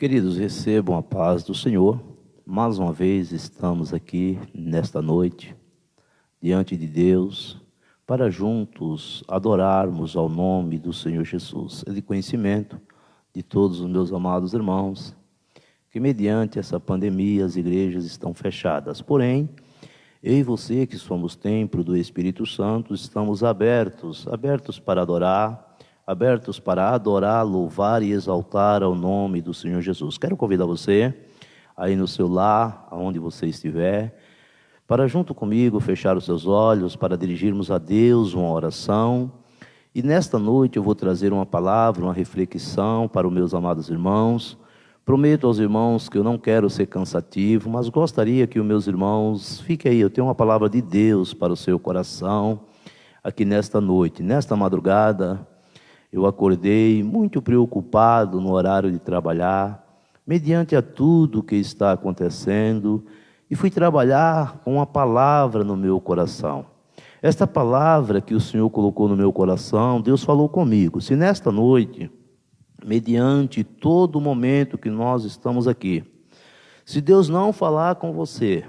Queridos, recebam a paz do Senhor. Mais uma vez estamos aqui nesta noite, diante de Deus, para juntos adorarmos ao nome do Senhor Jesus. É de conhecimento de todos os meus amados irmãos, que mediante essa pandemia as igrejas estão fechadas. Porém, eu e você que somos templo do Espírito Santo, estamos abertos para adorar, louvar e exaltar ao nome do Senhor Jesus. Quero convidar você, aí no seu lar, aonde você estiver, para junto comigo fechar os seus olhos, para dirigirmos a Deus uma oração. E nesta noite eu vou trazer uma palavra, uma reflexão para os meus amados irmãos. Prometo aos irmãos que eu não quero ser cansativo, mas gostaria que os meus irmãos, fiquem aí, eu tenho uma palavra de Deus para o seu coração, aqui nesta noite. Nesta madrugada, eu acordei muito preocupado no horário de trabalhar, mediante a tudo que está acontecendo, e fui trabalhar com uma palavra no meu coração. Esta palavra que o Senhor colocou no meu coração, Deus falou comigo. Se nesta noite, mediante todo o momento que nós estamos aqui, se Deus não falar com você,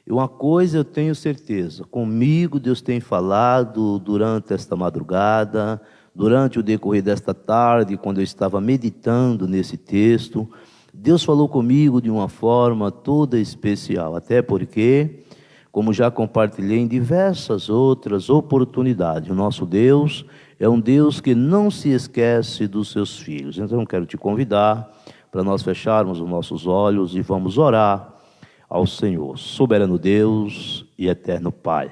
uma coisa eu tenho certeza, comigo Deus tem falado durante esta madrugada, durante o decorrer desta tarde, quando eu estava meditando nesse texto, Deus falou comigo de uma forma toda especial, até porque, como já compartilhei em diversas outras oportunidades, o nosso Deus é um Deus que não se esquece dos seus filhos. Então eu quero te convidar para nós fecharmos os nossos olhos e vamos orar ao Senhor, soberano Deus e eterno Pai.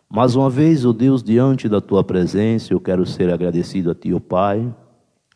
Mais uma vez, ó Deus, diante da Tua presença, eu quero ser agradecido a Ti, ó Pai.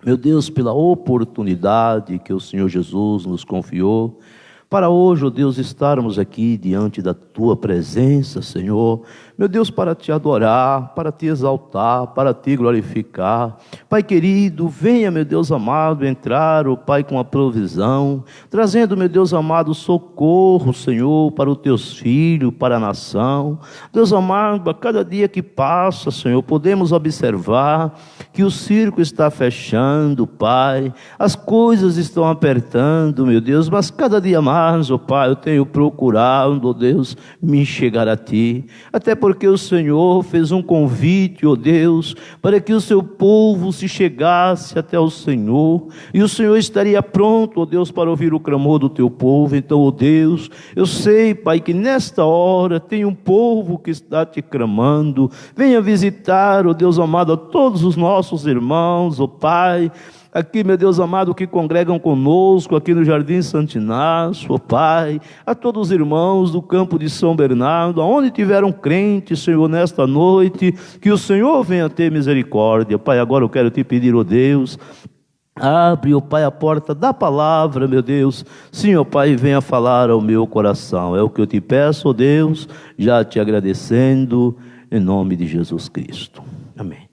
Meu Deus, pela oportunidade que o Senhor Jesus nos confiou, para hoje, ó Deus, estarmos aqui diante da Tua presença, Senhor. Meu Deus, para Te adorar, para Te exaltar, para Te glorificar. Pai querido, venha, meu Deus amado, entrar, ó Pai, com a provisão, trazendo, meu Deus amado, socorro, Senhor, para os Teus filhos, para a nação. Deus amado, a cada dia que passa, Senhor, podemos observar que o circo está fechando, Pai. As coisas estão apertando, meu Deus, mas cada dia mais, ó Pai, eu tenho procurado, ó Deus, me chegar a Ti, até porque o Senhor fez um convite, ó Deus, para que o Seu povo se chegasse até o Senhor, e o Senhor estaria pronto, ó Deus, para ouvir o clamor do Teu povo. Então, ó Deus, eu sei, Pai, que nesta hora tem um povo que está Te clamando. Venha visitar, ó Deus amado, a todos os nossos irmãos, ó Pai, aqui, meu Deus amado, que congregam conosco, aqui no Jardim Santo Inácio, ó Pai, a todos os irmãos do campo de São Bernardo, aonde tiveram crentes, Senhor, nesta noite, que o Senhor venha ter misericórdia. Pai, agora eu quero Te pedir, ó Deus, abre, ó Pai, a porta da palavra, meu Deus. Sim, ó Pai, venha falar ao meu coração. É o que eu Te peço, ó Deus, já Te agradecendo, em nome de Jesus Cristo. Amém.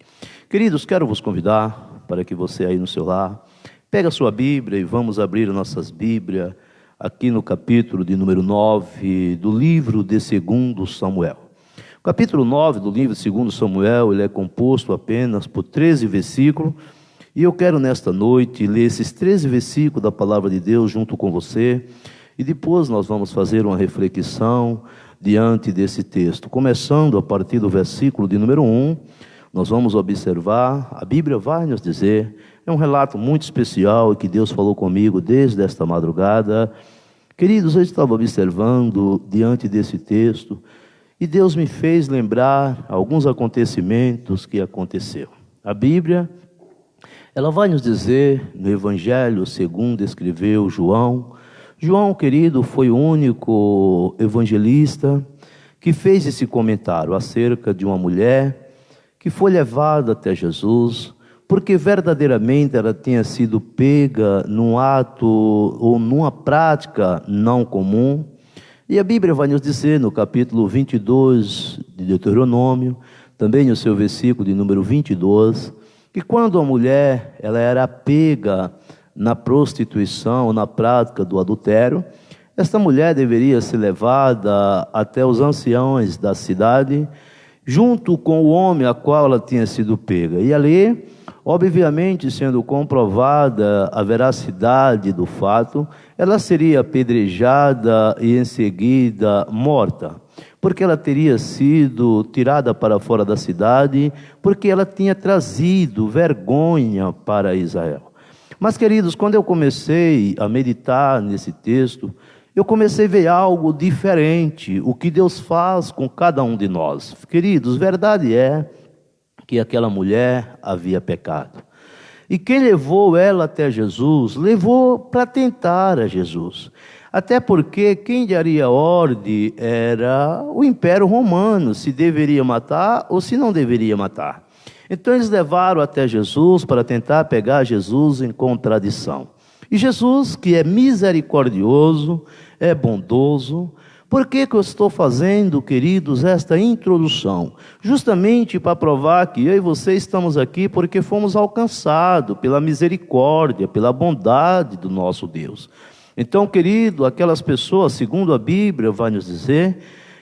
Queridos, quero vos convidar para que você aí no seu lar, pegue a sua Bíblia e vamos abrir nossas Bíblias aqui no capítulo de número 9 do livro de 2 Samuel. O capítulo 9 do livro de 2 Samuel, ele é composto apenas por 13 versículos, e eu quero nesta noite ler esses 13 versículos da palavra de Deus junto com você, e depois nós vamos fazer uma reflexão diante desse texto, começando a partir do versículo de número 1, nós vamos observar, a Bíblia vai nos dizer, é um relato muito especial que Deus falou comigo desde esta madrugada. Queridos, eu estava observando diante desse texto e Deus me fez lembrar alguns acontecimentos que aconteceram. A Bíblia, ela vai nos dizer no Evangelho segundo escreveu João. João, querido, foi o único evangelista que fez esse comentário acerca de uma mulher que foi levada até Jesus, porque verdadeiramente ela tinha sido pega num ato ou numa prática não comum. E a Bíblia vai nos dizer no capítulo 22 de Deuteronômio, também no seu versículo de número 22, que quando a mulher ela era pega na prostituição, na prática do adultério, esta mulher deveria ser levada até os anciãos da cidade, junto com o homem a qual ela tinha sido pega. E ali, obviamente, sendo comprovada a veracidade do fato, ela seria apedrejada e em seguida morta, porque ela teria sido tirada para fora da cidade, porque ela tinha trazido vergonha para Israel. Mas, queridos, quando eu comecei a meditar nesse texto, eu comecei a ver algo diferente, o que Deus faz com cada um de nós. Queridos, verdade é que aquela mulher havia pecado. E quem levou ela até Jesus, levou para tentar a Jesus. Até porque quem daria ordem era o Império Romano, se deveria matar ou se não deveria matar. Então eles levaram até Jesus para tentar pegar Jesus em contradição. E Jesus, que é misericordioso, é bondoso. Por que eu estou fazendo, queridos, esta introdução? Justamente para provar que eu e você estamos aqui porque fomos alcançados pela misericórdia, pela bondade do nosso Deus. Então, querido, aquelas pessoas, segundo a Bíblia vai nos dizer,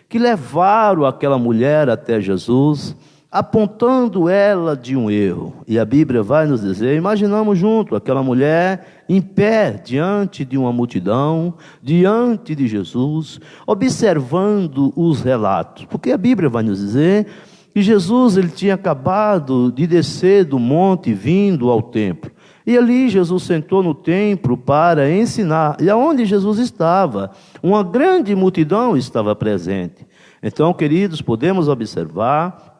que levaram aquela mulher até Jesus, apontando ela de um erro. E a Bíblia vai nos dizer, imaginamos junto aquela mulher em pé diante de uma multidão, diante de Jesus, observando os relatos. Porque a Bíblia vai nos dizer que Jesus ele tinha acabado de descer do monte vindo ao templo. E ali Jesus sentou no templo para ensinar. E aonde Jesus estava, uma grande multidão estava presente. Então, queridos, podemos observar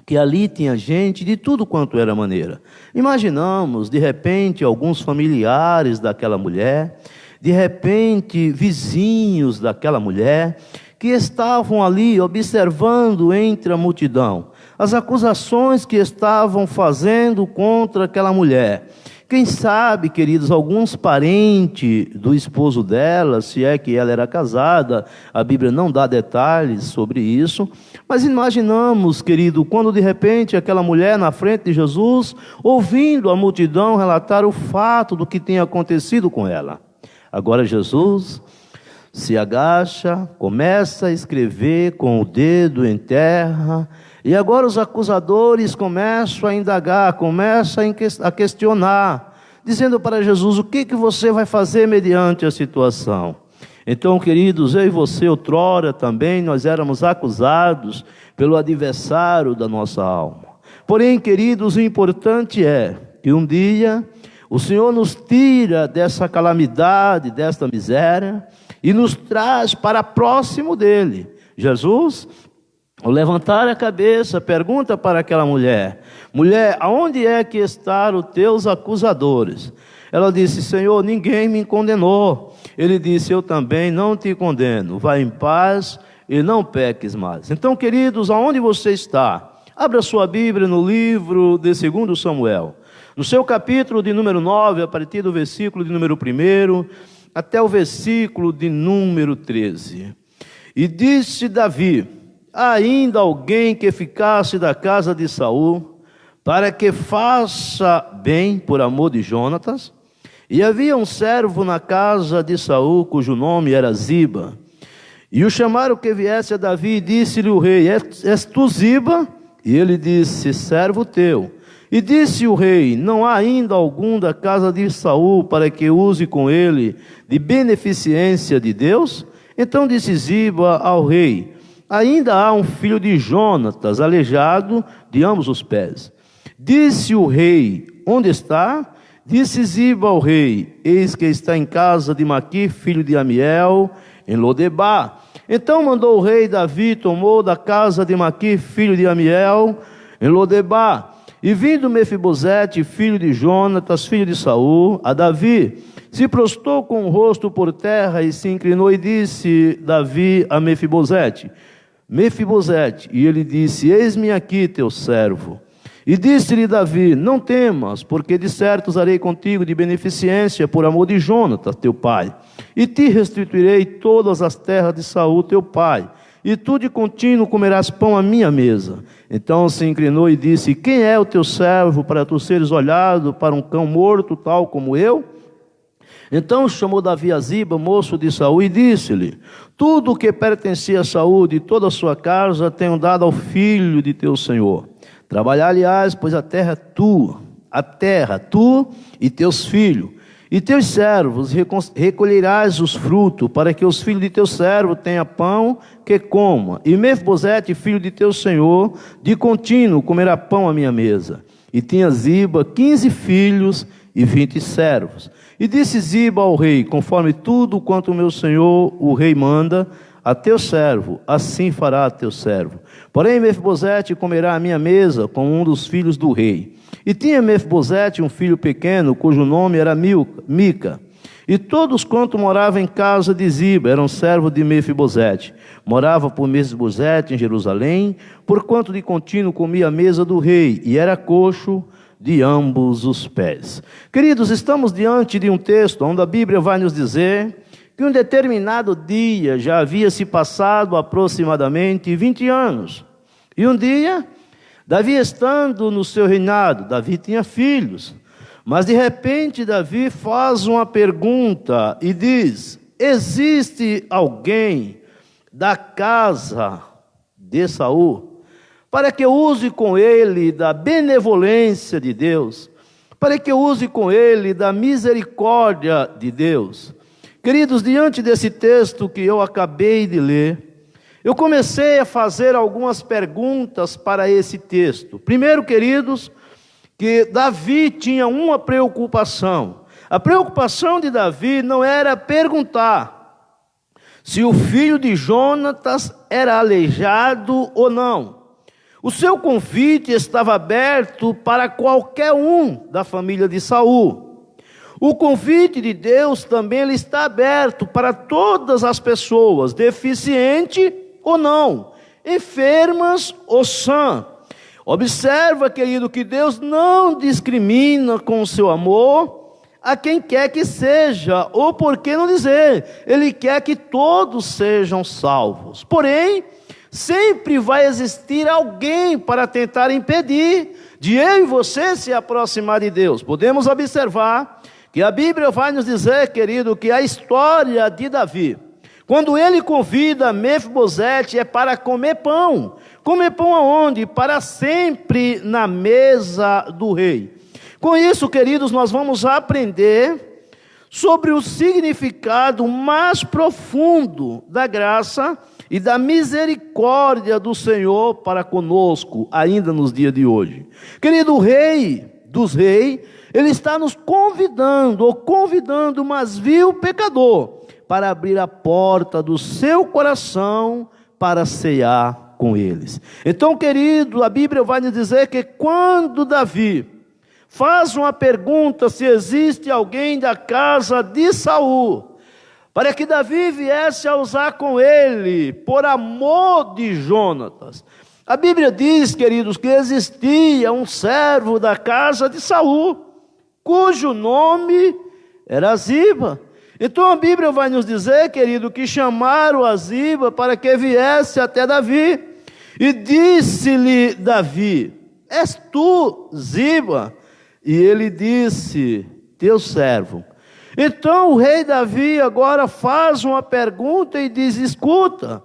que ali tinha gente de tudo quanto era maneira. Imaginamos, de repente, alguns familiares daquela mulher, de repente, vizinhos daquela mulher, que estavam ali observando entre a multidão as acusações que estavam fazendo contra aquela mulher. Quem sabe, queridos, alguns parentes do esposo dela, se é que ela era casada, a Bíblia não dá detalhes sobre isso, mas imaginamos, querido, quando de repente aquela mulher na frente de Jesus, ouvindo a multidão relatar o fato do que tinha acontecido com ela. Agora Jesus se agacha, começa a escrever com o dedo em terra, e agora os acusadores começam a indagar, começam a questionar, dizendo para Jesus, o que você vai fazer mediante a situação? Então, queridos, eu e você, outrora também, nós éramos acusados pelo adversário da nossa alma. Porém, queridos, o importante é que um dia o Senhor nos tira dessa calamidade, desta miséria, e nos traz para próximo dele. Jesus, ao levantar a cabeça, pergunta para aquela mulher, mulher, aonde é que estão os teus acusadores? Ela disse, Senhor, ninguém me condenou. Ele disse, eu também não te condeno. Vai em paz e não peques mais. Então, queridos, aonde você está? Abra sua Bíblia no livro de 2 Samuel. No seu capítulo de número 9, a partir do versículo de número 1, até o versículo de número 13. E disse Davi, há ainda alguém que ficasse da casa de Saul, para que faça bem por amor de Jonatas? E havia um servo na casa de Saul, cujo nome era Ziba. E o chamaram que viesse a Davi, e disse-lhe o rei, és tu Ziba? E ele disse, servo teu. E disse o rei, não há ainda algum da casa de Saul, para que use com ele de beneficência de Deus? Então disse Ziba ao rei, ainda há um filho de Jonatas, aleijado de ambos os pés. Disse o rei, onde está? Disse Ziba ao rei, eis que está em casa de Maqui, filho de Amiel, em Lodebar. Então mandou o rei Davi, tomou da casa de Maqui, filho de Amiel, em Lodebar. E vindo Mefibosete, filho de Jonatas, filho de Saul, a Davi, se prostrou com o rosto por terra e se inclinou e disse Davi a Mefibosete, Mefibosete, e ele disse, eis-me aqui teu servo. E disse-lhe Davi, não temas, porque de certo usarei contigo de beneficência por amor de Jonatas, teu pai. E te restituirei todas as terras de Saul, teu pai. E tu de contínuo comerás pão à minha mesa. Então se inclinou e disse, quem é o teu servo para tu seres olhado para um cão morto, tal como eu? Então chamou Davi a Ziba, moço de Saul, e disse-lhe: tudo o que pertencia a Saul e toda a sua casa tenho dado ao filho de teu senhor. Trabalhar, aliás, pois a terra é tu e teus filhos, e teus servos, recolherás os frutos, para que os filhos de teu servo tenham pão que coma. E Mefibosete, filho de teu senhor, de contínuo comerá pão à minha mesa. E tinha Ziba 15 filhos e 20 servos. E disse Ziba ao rei: conforme tudo quanto o meu senhor, o rei, manda a teu servo, assim fará a teu servo. Porém Mefibosete comerá à minha mesa com um dos filhos do rei. E tinha Mefibosete um filho pequeno, cujo nome era Mica. E todos quanto moravam em casa de Ziba eram servos de Mefibosete. Morava por Mefibosete em Jerusalém, porquanto de contínuo comia a mesa do rei, e era coxo de ambos os pés. Queridos, estamos diante de um texto onde a Bíblia vai nos dizer que um determinado dia já havia se passado aproximadamente 20 anos. E um dia, Davi estando no seu reinado, Davi tinha filhos, mas de repente Davi faz uma pergunta e diz: existe alguém da casa de Saul para que eu use com ele da benevolência de Deus, para que eu use com ele da misericórdia de Deus? Queridos, diante desse texto que eu acabei de ler, eu comecei a fazer algumas perguntas para esse texto. Primeiro, queridos, que Davi tinha uma preocupação. A preocupação de Davi não era perguntar se o filho de Jonatas era aleijado ou não. O seu convite estava aberto para qualquer um da família de Saul. O convite de Deus também ele está aberto para todas as pessoas, deficiente ou não, enfermas ou sã. Observa, querido, que Deus não discrimina com o seu amor a quem quer que seja, ou por que não dizer, Ele quer que todos sejam salvos. Porém, sempre vai existir alguém para tentar impedir de eu e você se aproximar de Deus. Podemos observar que a Bíblia vai nos dizer, querido, que a história de Davi, quando ele convida Mefibosete, é para comer pão. Comer pão aonde? Para sempre na mesa do rei. Com isso, queridos, nós vamos aprender sobre o significado mais profundo da graça e da misericórdia do Senhor para conosco, ainda nos dias de hoje. Querido, o Rei dos Reis, Ele está nos convidando, mas viu o pecador, para abrir a porta do seu coração para cear com eles. Então, querido, a Bíblia vai nos dizer que quando Davi faz uma pergunta se existe alguém da casa de Saul, para que Davi viesse a usar com ele, por amor de Jonatas. A Bíblia diz, queridos, que existia um servo da casa de Saul, cujo nome era Ziba. Então a Bíblia vai nos dizer, querido, que chamaram a Ziba para que viesse até Davi. E disse-lhe Davi: és tu, Ziba? E ele disse: teu servo. Então o rei Davi agora faz uma pergunta e diz: escuta,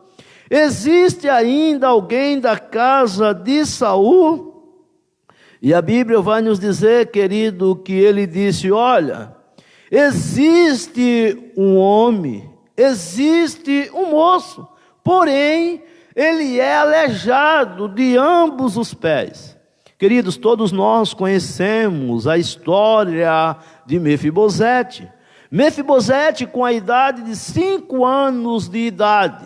existe ainda alguém da casa de Saul? E a Bíblia vai nos dizer, querido, que ele disse: olha, existe um homem, existe um moço, porém ele é aleijado de ambos os pés. Queridos, todos nós conhecemos a história de Mefibosete. Mefibosete, com a idade de 5 anos de idade,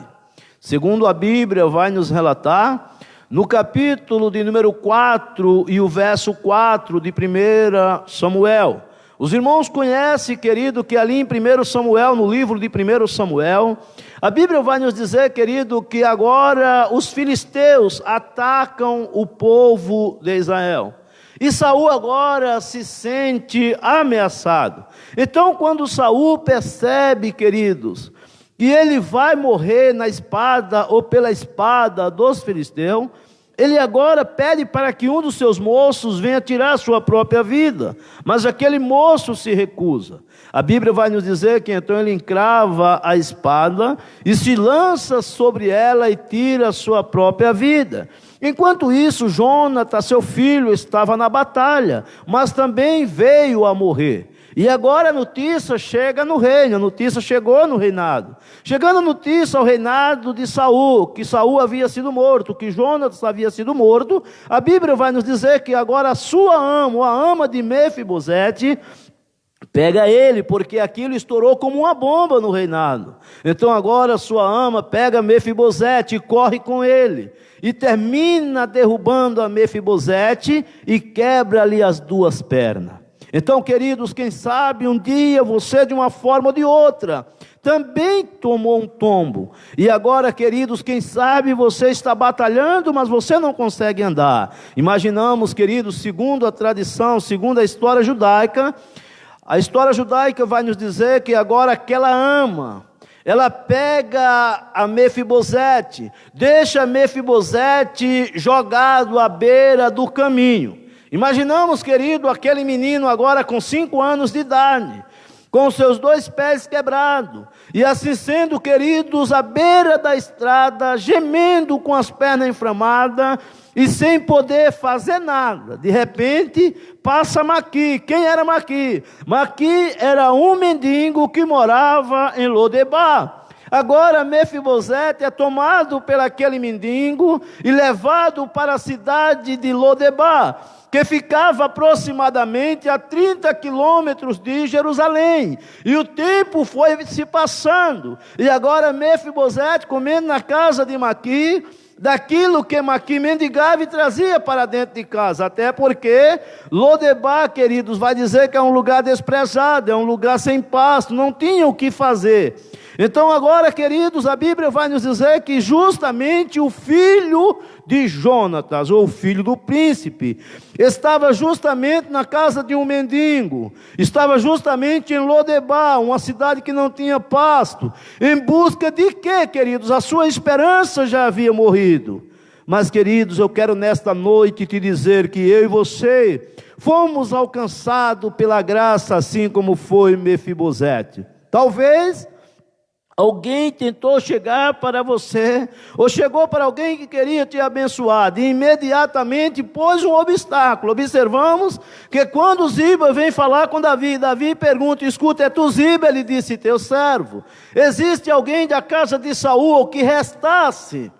segundo a Bíblia vai nos relatar, no capítulo de número 4 e o verso 4 de 1 Samuel. Os irmãos conhecem, querido, que ali em 1 Samuel, no livro de 1 Samuel, a Bíblia vai nos dizer, querido, que agora os filisteus atacam o povo de Israel. E Saul agora se sente ameaçado. Então, quando Saul percebe, queridos, que ele vai morrer na espada ou pela espada dos filisteus, Ele agora pede para que um dos seus moços venha tirar sua própria vida, mas aquele moço se recusa. A Bíblia vai nos dizer que então ele encrava a espada e se lança sobre ela e tira a sua própria vida. Enquanto isso, Jonatas, seu filho, estava na batalha, mas também veio a morrer. E agora a notícia chega no reino, a notícia chegou no reinado. Chegando a notícia ao reinado de Saul, que Saul havia sido morto, que Jonatas havia sido morto, a Bíblia vai nos dizer que agora a sua ama, ou a ama de Mefibosete, pega ele, porque aquilo estourou como uma bomba no reinado. Então agora a sua ama pega Mefibosete e corre com ele. E termina derrubando a Mefibosete e quebra-lhe as duas pernas. Então, queridos, quem sabe um dia você, de uma forma ou de outra, também tomou um tombo. E agora, queridos, quem sabe você está batalhando, mas você não consegue andar. Imaginamos, queridos, segundo a tradição, segundo a história judaica vai nos dizer que agora aquela ama, ela pega a Mefibosete, deixa Mefibosete jogado à beira do caminho. Imaginamos, querido, aquele menino agora com 5 anos de idade, com seus 2 pés quebrados, e assim sendo, queridos, à beira da estrada, gemendo com as pernas inflamadas, e sem poder fazer nada. De repente, passa Maqui. Quem era Maqui? Maqui era um mendigo que morava em Lodebar. Agora Mefibosete é tomado por aquele mendigo e levado para a cidade de Lodebar, que ficava aproximadamente a 30 quilômetros de Jerusalém. E o tempo foi se passando. E agora Mefibosete comendo na casa de Maqui, daquilo que Maqui mendigava e trazia para dentro de casa. Até porque Lodebar, queridos, vai dizer que é um lugar desprezado, é um lugar sem pasto, não tinha o que fazer. Então agora, queridos, a Bíblia vai nos dizer que justamente o filho de Jonatas, ou o filho do príncipe, estava justamente na casa de um mendigo, estava justamente em Lodebar, uma cidade que não tinha pasto, em busca de quê, queridos? A sua esperança já havia morrido. Mas, queridos, eu quero nesta noite te dizer que eu e você fomos alcançados pela graça, assim como foi Mefibosete. Talvez alguém tentou chegar para você, ou chegou para alguém que queria te abençoar, e imediatamente pôs um obstáculo. Observamos que quando Ziba vem falar com Davi, Davi pergunta: escuta, é tu Ziba? Ele disse: teu servo. Existe alguém da casa de Saul que restasse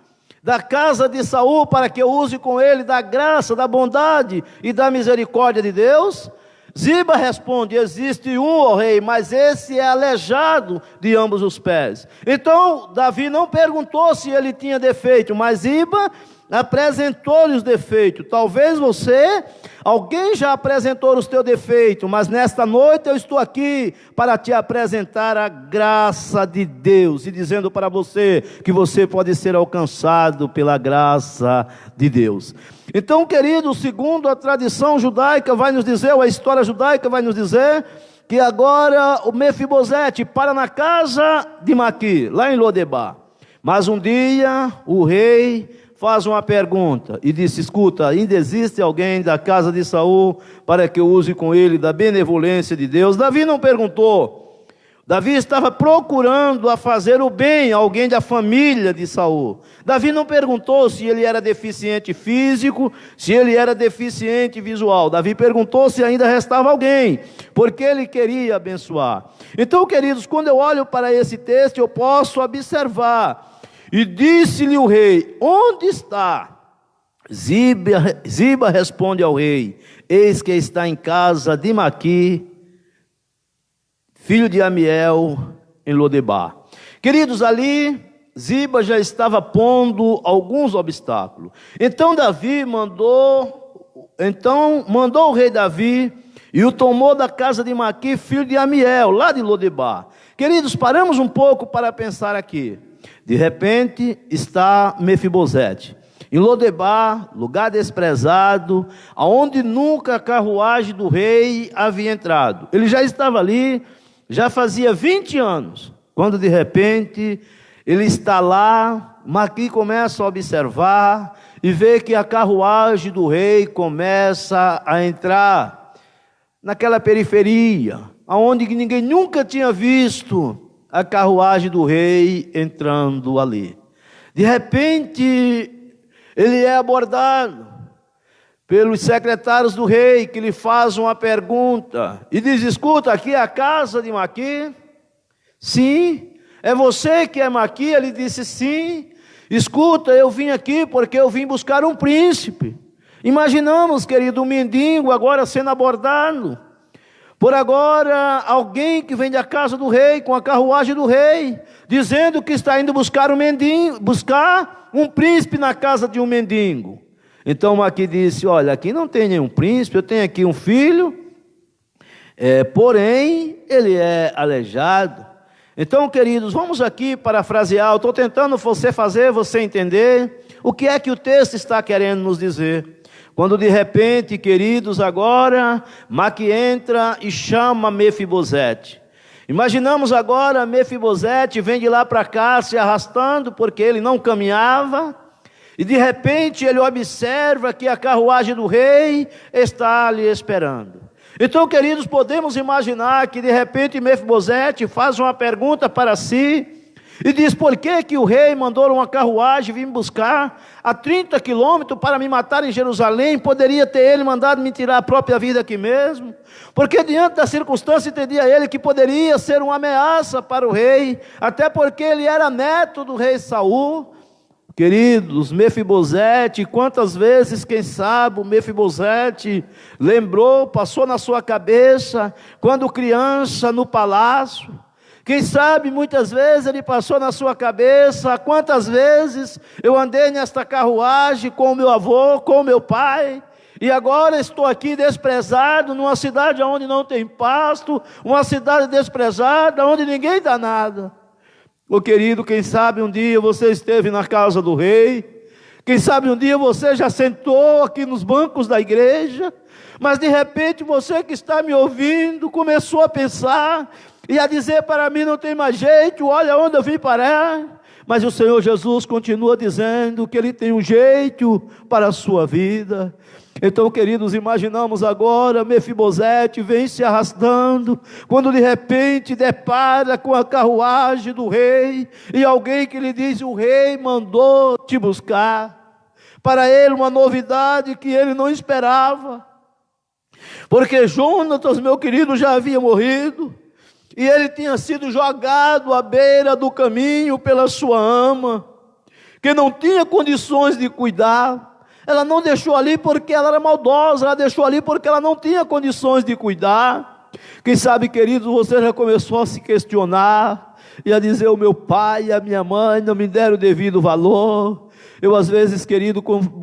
da casa de Saul para que eu use com ele da graça, da bondade e da misericórdia de Deus? Ziba responde: existe um, ó rei, mas esse é aleijado de ambos os pés. Então Davi não perguntou se ele tinha defeito, mas Ziba apresentou-lhe os defeitos. Talvez você, alguém já apresentou os teus defeitos, mas nesta noite eu estou aqui para te apresentar a graça de Deus, e dizendo para você que você pode ser alcançado pela graça de Deus. Então, querido, segundo a tradição judaica vai nos dizer, ou a história judaica vai nos dizer, que agora o Mefibosete para na casa de Maqui, lá em Lodebar. Mas um dia o rei faz uma pergunta e disse: escuta, ainda existe alguém da casa de Saul para que eu use com ele da benevolência de Deus? Davi não perguntou. Davi estava procurando a fazer o bem a alguém da família de Saul. Davi não perguntou se ele era deficiente físico, se ele era deficiente visual. Davi perguntou se ainda restava alguém, porque ele queria abençoar. Então, queridos, quando eu olho para esse texto, eu posso observar. E disse-lhe o rei: onde está? Ziba responde ao rei: eis que está em casa de Maqui, filho de Amiel, em Lodebar. Queridos, ali Ziba já estava pondo alguns obstáculos. Então mandou o rei Davi e o tomou da casa de Maqui, filho de Amiel, lá de Lodebar. Queridos, paramos um pouco para pensar aqui. De repente está Mefibosete em Lodebar, lugar desprezado, aonde nunca a carruagem do rei havia entrado. Ele já estava ali, já fazia 20 anos, quando de repente ele está lá. Maqui começa a observar e vê que a carruagem do rei começa a entrar naquela periferia, onde ninguém nunca tinha visto a carruagem do rei entrando ali. De repente, ele é abordado pelos secretários do rei, que lhe fazem uma pergunta e diz: escuta, aqui é a casa de Maqui? Sim. É você que é Maqui? Ele disse: sim. Escuta, eu vim aqui porque eu vim buscar um príncipe. Imaginamos, querido, um mendigo agora sendo abordado por agora alguém que vem da casa do rei, com a carruagem do rei, dizendo que está indo buscar um mendigo, buscar um príncipe na casa de um mendigo. Então Maqui disse: olha, aqui não tem nenhum príncipe, eu tenho aqui um filho, porém ele é aleijado. Então, queridos, vamos aqui parafrasear. Eu estou tentando fazer você entender o que é que o texto está querendo nos dizer. Quando de repente, queridos, agora Maqui entra e chama Mefibosete. Imaginamos agora Mefibosete vem de lá para cá se arrastando porque ele não caminhava. E de repente ele observa que a carruagem do rei está ali esperando. Então, queridos, podemos imaginar que de repente Mefibosete faz uma pergunta para si e diz: por que o rei mandou uma carruagem vir me buscar a 30 quilômetros para me matar em Jerusalém? Poderia ter ele mandado me tirar a própria vida aqui mesmo? Porque diante da circunstância entendia ele que poderia ser uma ameaça para o rei, até porque ele era neto do rei Saul. Queridos, Mefibosete, quantas vezes, quem sabe, o Mefibosete lembrou, passou na sua cabeça, quando criança no palácio. Quem sabe, muitas vezes ele passou na sua cabeça: quantas vezes eu andei nesta carruagem com o meu avô, com o meu pai, e agora estou aqui desprezado, numa cidade onde não tem pasto, uma cidade desprezada, onde ninguém dá nada. Ô querido, quem sabe um dia você esteve na casa do rei, quem sabe um dia você já sentou aqui nos bancos da igreja, mas de repente você que está me ouvindo começou a pensar e a dizer para mim: não tem mais jeito, olha onde eu vim parar. Mas o Senhor Jesus continua dizendo que Ele tem um jeito para a sua vida. Então, queridos, imaginamos agora Mefibosete vem se arrastando, quando de repente depara com a carruagem do rei, e alguém que lhe diz: o rei mandou te buscar. Para ele uma novidade que ele não esperava, porque Jonatas, meu querido, já havia morrido, e ele tinha sido jogado à beira do caminho pela sua ama, que não tinha condições de cuidar. Ela não deixou ali porque ela era maldosa, ela deixou ali porque ela não tinha condições de cuidar. Quem sabe, queridos, você já começou a se questionar e a dizer: o meu pai e a minha mãe não me deram o devido valor. Eu às vezes, querido,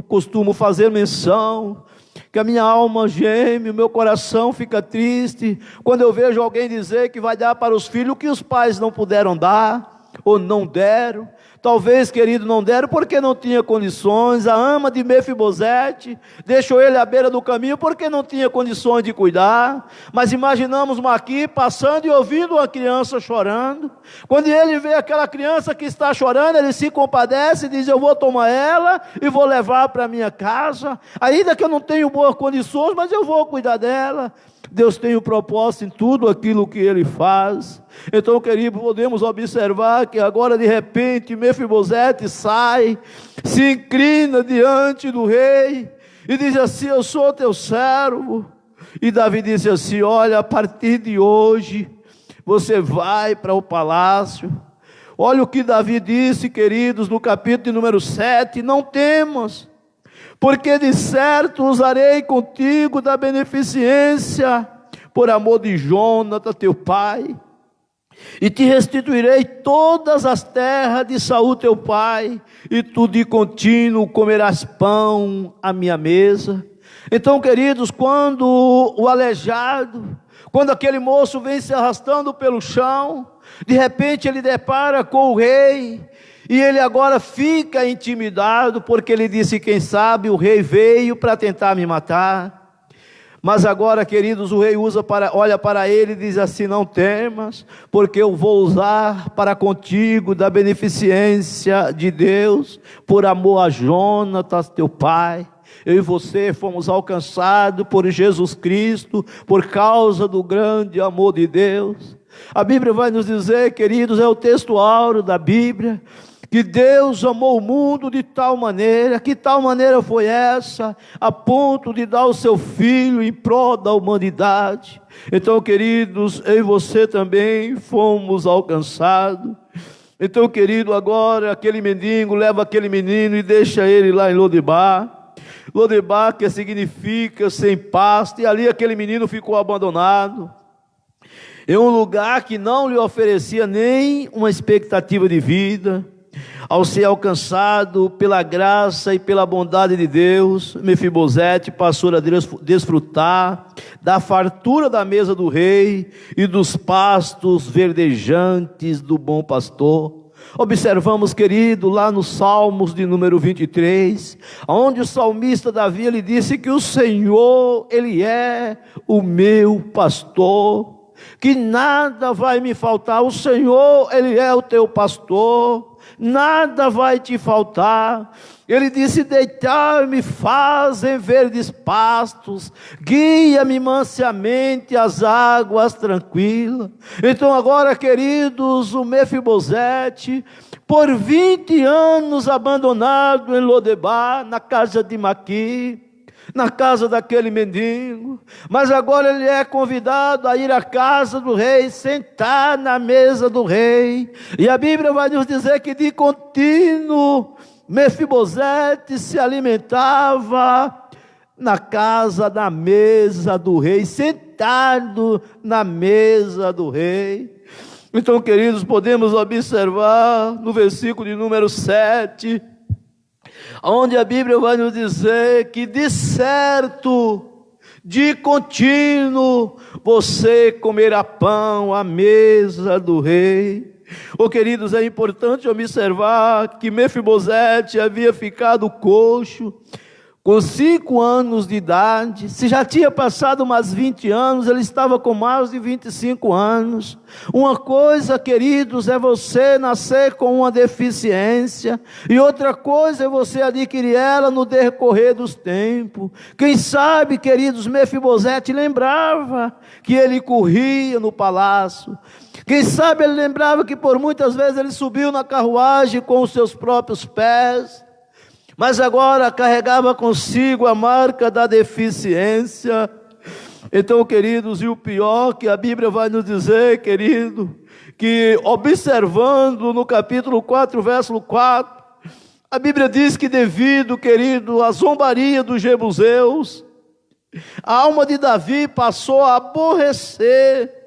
costumo fazer menção que a minha alma geme, o meu coração fica triste quando eu vejo alguém dizer que vai dar para os filhos o que os pais não puderam dar ou não deram. Talvez, querido, não deram porque não tinha condições. A ama de Mefibosete deixou ele à beira do caminho porque não tinha condições de cuidar. Mas imaginamos Maqui passando e ouvindo uma criança chorando. Quando ele vê aquela criança que está chorando, ele se compadece e diz: eu vou tomar ela e vou levar para minha casa, ainda que eu não tenho boas condições, mas eu vou cuidar dela. Deus tem um propósito em tudo aquilo que Ele faz. Então, querido, podemos observar que agora de repente Mefibosete sai, se inclina diante do rei e diz assim: eu sou teu servo. E Davi disse assim: olha, a partir de hoje você vai para o palácio. Olha o que Davi disse, queridos, no capítulo número 7: não temas, porque de certo usarei contigo da beneficência, por amor de Jonatas teu pai, e te restituirei todas as terras de Saul teu pai, e tu de contínuo comerás pão à minha mesa. Então, queridos, quando o aleijado, quando aquele moço vem se arrastando pelo chão, de repente ele depara com o rei, e ele agora fica intimidado, porque ele disse: quem sabe o rei veio para tentar me matar. Mas agora, queridos, o rei olha para ele e diz assim: não temas, porque eu vou usar para contigo da beneficência de Deus, por amor a Jonatas, teu pai. Eu e você fomos alcançados por Jesus Cristo, por causa do grande amor de Deus. A Bíblia vai nos dizer, queridos, é o texto áureo da Bíblia, que Deus amou o mundo de tal maneira, que tal maneira foi essa, a ponto de dar o seu Filho em prol da humanidade. Então, queridos, eu e você também fomos alcançados. Então, querido, agora aquele mendigo leva aquele menino e deixa ele lá em Lodebar. Lodebar, que significa sem pasto, e ali aquele menino ficou abandonado, em um lugar que não lhe oferecia nem uma expectativa de vida. Ao ser alcançado pela graça e pela bondade de Deus, Mefibosete passou a desfrutar da fartura da mesa do rei e dos pastos verdejantes do bom pastor. Observamos, querido, lá nos Salmos de número 23, onde o salmista Davi, ele disse que o Senhor, Ele é o meu pastor, que nada vai me faltar. O Senhor, Ele é o teu pastor, nada vai te faltar. Ele disse: deitar-me faz em verdes pastos, guia-me mansamente às águas tranquilas. Então agora, queridos, o Mefibosete, por 20 anos abandonado em Lodebar, na casa de Maqui, na casa daquele mendigo, mas agora ele é convidado a ir à casa do rei, sentar na mesa do rei, e a Bíblia vai nos dizer que de contínuo Mefibosete se alimentava na casa, na mesa do rei, sentado na mesa do rei. Então, queridos, podemos observar no versículo de número 7, onde a Bíblia vai nos dizer que de certo, de contínuo, você comerá pão à mesa do rei. Queridos, é importante observar que Mefibosete havia ficado coxo com 5 anos de idade. Se já tinha passado mais 20 anos, ele estava com mais de 25 anos. Uma coisa, queridos, é você nascer com uma deficiência, e outra coisa é você adquirir ela no decorrer dos tempos. Quem sabe, queridos, Mefibosete lembrava que ele corria no palácio. Quem sabe ele lembrava que por muitas vezes ele subiu na carruagem com os seus próprios pés, mas agora carregava consigo a marca da deficiência. Então, queridos, e o pior que a Bíblia vai nos dizer, querido, que observando no capítulo 4, verso 4, a Bíblia diz que devido, querido, à zombaria dos jebuseus, a alma de Davi passou a aborrecer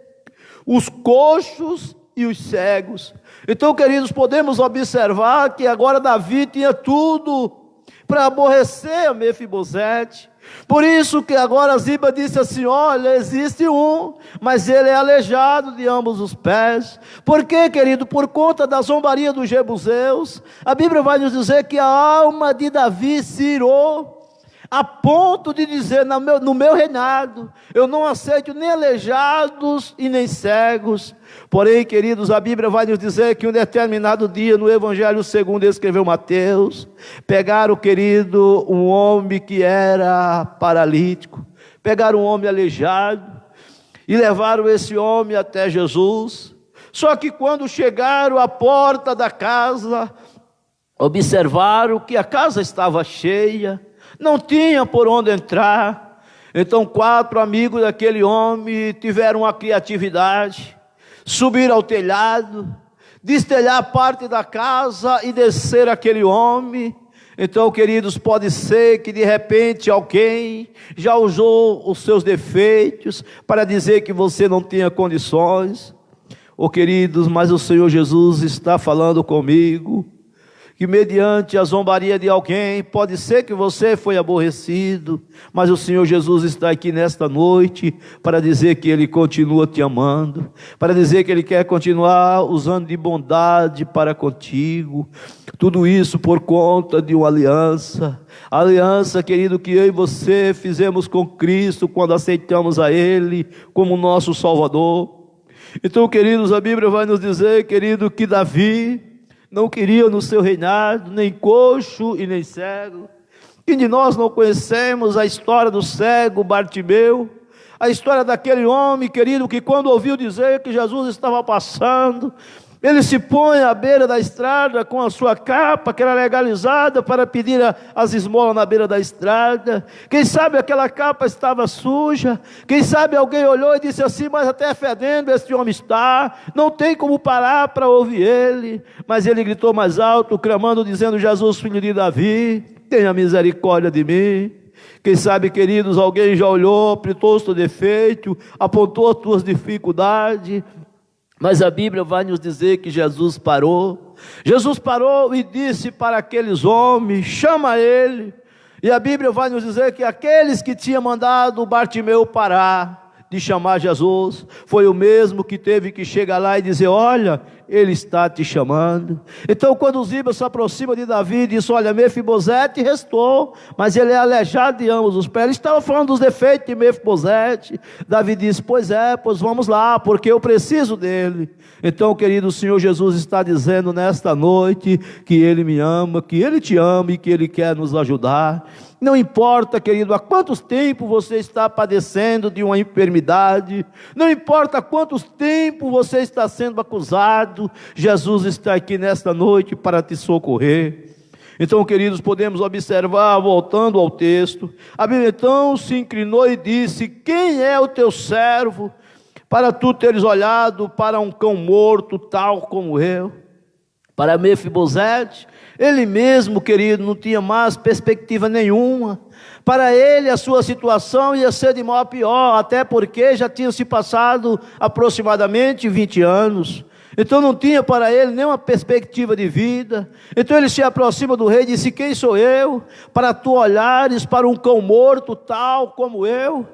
os coxos e os cegos. Então, queridos, podemos observar que agora Davi tinha tudo para aborrecer a Mefibosete. Por isso que agora Ziba disse assim: olha, existe um, mas ele é aleijado de ambos os pés. Por quê, querido? Por conta da zombaria dos jebuseus. A Bíblia vai nos dizer que a alma de Davi se irou, a ponto de dizer: no meu reinado, eu não aceito nem aleijados e nem cegos. Porém, queridos, a Bíblia vai nos dizer que um determinado dia, no Evangelho segundo escreveu Mateus, pegaram, querido, um homem que era paralítico, pegaram um homem aleijado, e levaram esse homem até Jesus. Só que quando chegaram à porta da casa, observaram que a casa estava cheia, não tinha por onde entrar. Então 4 amigos daquele homem tiveram uma criatividade, subiram ao telhado, destelhar parte da casa e descer aquele homem. Então, queridos, pode ser que de repente alguém já usou os seus defeitos para dizer que você não tinha condições. Queridos, mas o Senhor Jesus está falando comigo, que mediante a zombaria de alguém, pode ser que você foi aborrecido, mas o Senhor Jesus está aqui nesta noite para dizer que Ele continua te amando, para dizer que Ele quer continuar usando de bondade para contigo, tudo isso por conta de uma aliança, a aliança, querido, que eu e você fizemos com Cristo quando aceitamos a Ele como nosso Salvador. Então, queridos, a Bíblia vai nos dizer, querido, que Davi não queria no seu reinado nem coxo e nem cego. Quem de nós não conhecemos a história do cego Bartimeu? A história daquele homem, querido, que quando ouviu dizer que Jesus estava passando, ele se põe à beira da estrada com a sua capa, que era legalizada, para pedir as esmolas na beira da estrada. Quem sabe aquela capa estava suja, quem sabe alguém olhou e disse assim: mas até fedendo este homem está, não tem como parar para ouvir ele. Mas ele gritou mais alto, clamando, dizendo: Jesus, filho de Davi, tenha misericórdia de mim. Quem sabe, queridos, alguém já olhou, apontou o teu defeito, apontou as tuas dificuldades, mas a Bíblia vai nos dizer que Jesus parou e disse para aqueles homens: chama ele. E a Bíblia vai nos dizer que aqueles que tinham mandado Bartimeu parar de chamar Jesus, foi o mesmo que teve que chegar lá e dizer: olha, ele está te chamando. Então, quando Ziba se aproxima de Davi, diz: olha, Mefibosete restou, mas ele é aleijado de ambos os pés. Ele estava falando dos defeitos de Mefibosete. Davi disse: pois vamos lá, porque eu preciso dele. Então, querido, o Senhor Jesus está dizendo nesta noite que Ele me ama, que Ele te ama e que Ele quer nos ajudar. Não importa, querido, há quantos tempos você está padecendo de uma enfermidade, não importa há quantos tempos você está sendo acusado, Jesus está aqui nesta noite para te socorrer. Então, queridos, podemos observar, voltando ao texto, a Bíblia então se inclinou e disse: quem é o teu servo, para tu teres olhado para um cão morto, tal como eu? Para Mefibosete, ele mesmo, querido, não tinha mais perspectiva nenhuma. Para ele, a sua situação ia ser de mal a pior, até porque já tinha se passado aproximadamente 20 anos. Então não tinha para ele nenhuma perspectiva de vida. Então ele se aproxima do rei e disse: quem sou eu, para tu olhares para um cão morto, tal como eu?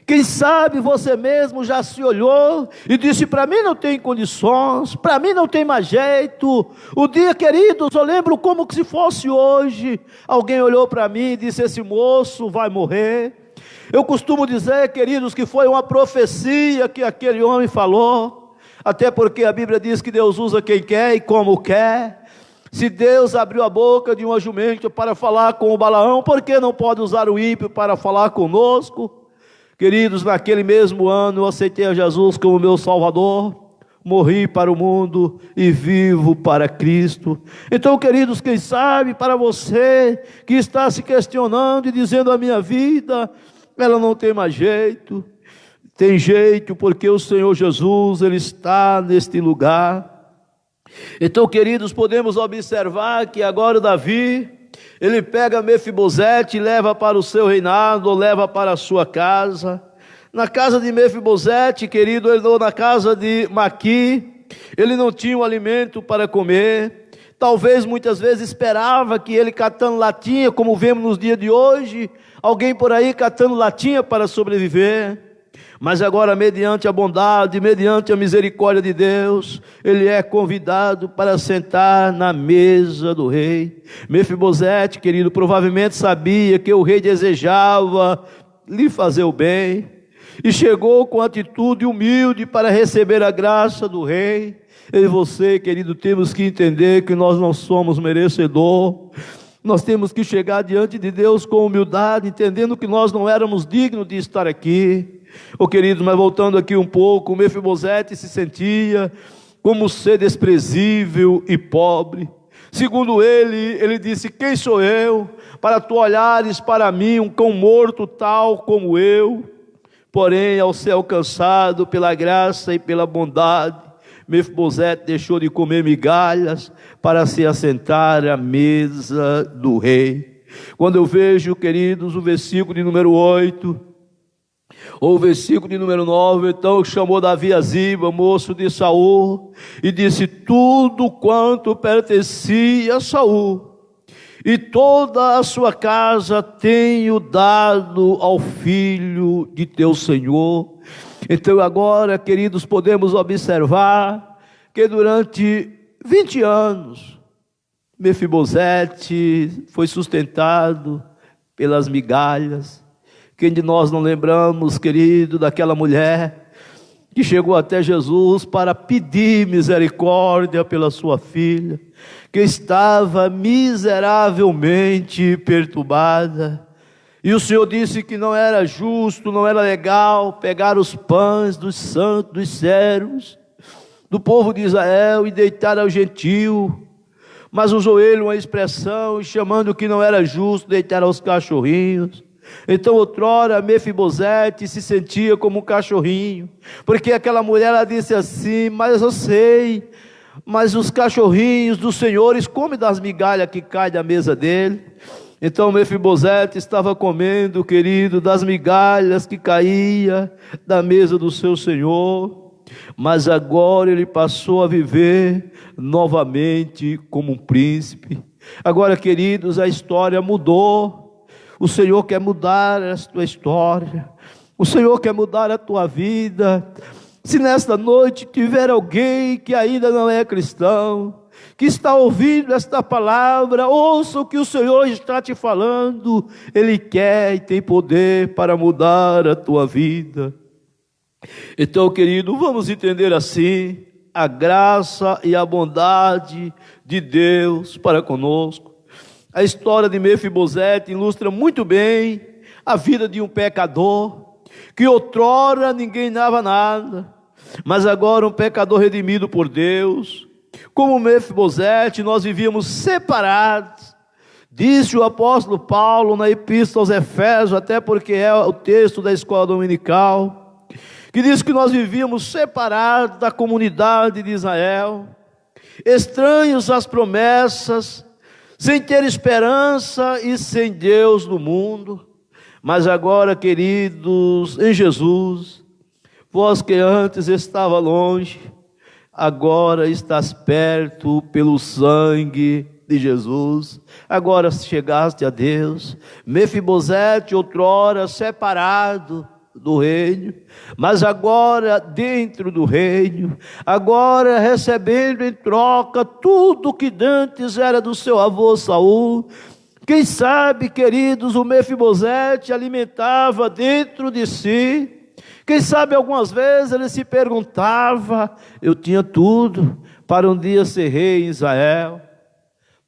Quem sabe você mesmo já se olhou e disse: para mim não tem condições, para mim não tem mais jeito. O dia, queridos, eu lembro como se fosse hoje. Alguém olhou para mim e disse: esse moço vai morrer. Eu costumo dizer, queridos, que foi uma profecia que aquele homem falou. Até porque a Bíblia diz que Deus usa quem quer e como quer. Se Deus abriu a boca de uma jumenta para falar com o Balaão, por que não pode usar o ímpio para falar conosco? Queridos, naquele mesmo ano eu aceitei a Jesus como meu Salvador, morri para o mundo e vivo para Cristo. Então, queridos, quem sabe para você que está se questionando e dizendo: a minha vida, ela não tem mais jeito. Tem jeito, porque o Senhor Jesus, Ele está neste lugar. Então, queridos, podemos observar que agora Davi, ele pega Mefibosete e leva para o seu reinado, ou leva para a sua casa. Na casa de Mefibosete, querido, ou na casa de Maqui, ele não tinha um alimento para comer. Talvez muitas vezes esperava que ele, catando latinha, como vemos nos dias de hoje, alguém por aí catando latinha para sobreviver. Mas agora, mediante a bondade, mediante a misericórdia de Deus, ele é convidado para sentar na mesa do rei. Mefibosete, querido, provavelmente sabia que o rei desejava lhe fazer o bem, e chegou com atitude humilde para receber a graça do rei. Eu e você, querido, temos que entender que nós não somos merecedor. Nós temos que chegar diante de Deus com humildade, entendendo que nós não éramos dignos de estar aqui. Queridos, mas voltando aqui um pouco, Mefibosete se sentia como ser desprezível e pobre. Segundo ele disse: quem sou eu, para tu olhares para mim, um cão morto tal como eu? Porém, ao ser alcançado pela graça e pela bondade, Mefibosete deixou de comer migalhas para se assentar à mesa do rei. Quando eu vejo, queridos, o versículo de número 8, O versículo de número 9, então chamou Davi a Ziba, moço de Saul, e disse: tudo quanto pertencia a Saul e toda a sua casa tenho dado ao filho de teu Senhor. Então agora, queridos, podemos observar que durante 20 anos, Mefibosete foi sustentado pelas migalhas. Quem de nós não lembramos, querido, daquela mulher que chegou até Jesus para pedir misericórdia pela sua filha, que estava miseravelmente perturbada, e o Senhor disse que não era justo, não era legal pegar os pães dos santos, dos servos, do povo de Israel e deitar ao gentio, mas usou ele uma expressão chamando que não era justo deitar aos cachorrinhos. Então outrora Mefibosete se sentia como um cachorrinho, porque aquela mulher, ela disse assim: mas eu sei, mas os cachorrinhos dos senhores comem das migalhas que caem da mesa dele. Então Mefibosete estava comendo, querido, das migalhas que caía da mesa do seu senhor, mas agora ele passou a viver novamente como um príncipe. Agora, queridos, a história mudou. O Senhor quer mudar a tua história, o Senhor quer mudar a tua vida. Se nesta noite tiver alguém que ainda não é cristão, que está ouvindo esta palavra, ouça o que o Senhor está te falando. Ele quer e tem poder para mudar a tua vida. Então, querido, vamos entender assim a graça e a bondade de Deus para conosco. A história de Mefibosete ilustra muito bem a vida de um pecador, que outrora ninguém dava nada, mas agora um pecador redimido por Deus. Como Mefibosete, nós vivíamos separados. Disse o apóstolo Paulo na epístola aos Efésios, até porque é o texto da escola dominical, que diz que nós vivíamos separados da comunidade de Israel, estranhos às promessas, sem ter esperança e sem Deus no mundo. Mas agora, queridos, em Jesus, vós que antes estava longe, agora estás perto pelo sangue de Jesus. Agora chegaste a Deus. Mefibosete, outrora separado do reino, mas agora dentro do reino, agora recebendo em troca tudo que dantes era do seu avô Saul. Quem sabe, queridos, o Mefibosete alimentava dentro de si. Quem sabe algumas vezes ele se perguntava: eu tinha tudo para um dia ser rei em Israel,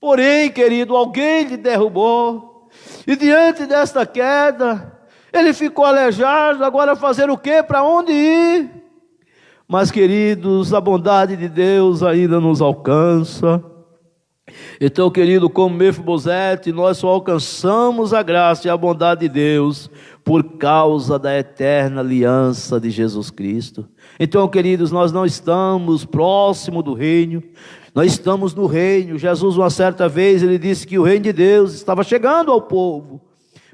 porém, querido, alguém lhe derrubou, e diante desta queda ele ficou aleijado. Agora fazer o quê? Para onde ir? Mas, queridos, a bondade de Deus ainda nos alcança. Então, querido, como Mefibosete, nós só alcançamos a graça e a bondade de Deus por causa da eterna aliança de Jesus Cristo. Então, queridos, nós não estamos próximo do reino, nós estamos no reino. Jesus, uma certa vez, ele disse que o reino de Deus estava chegando ao povo.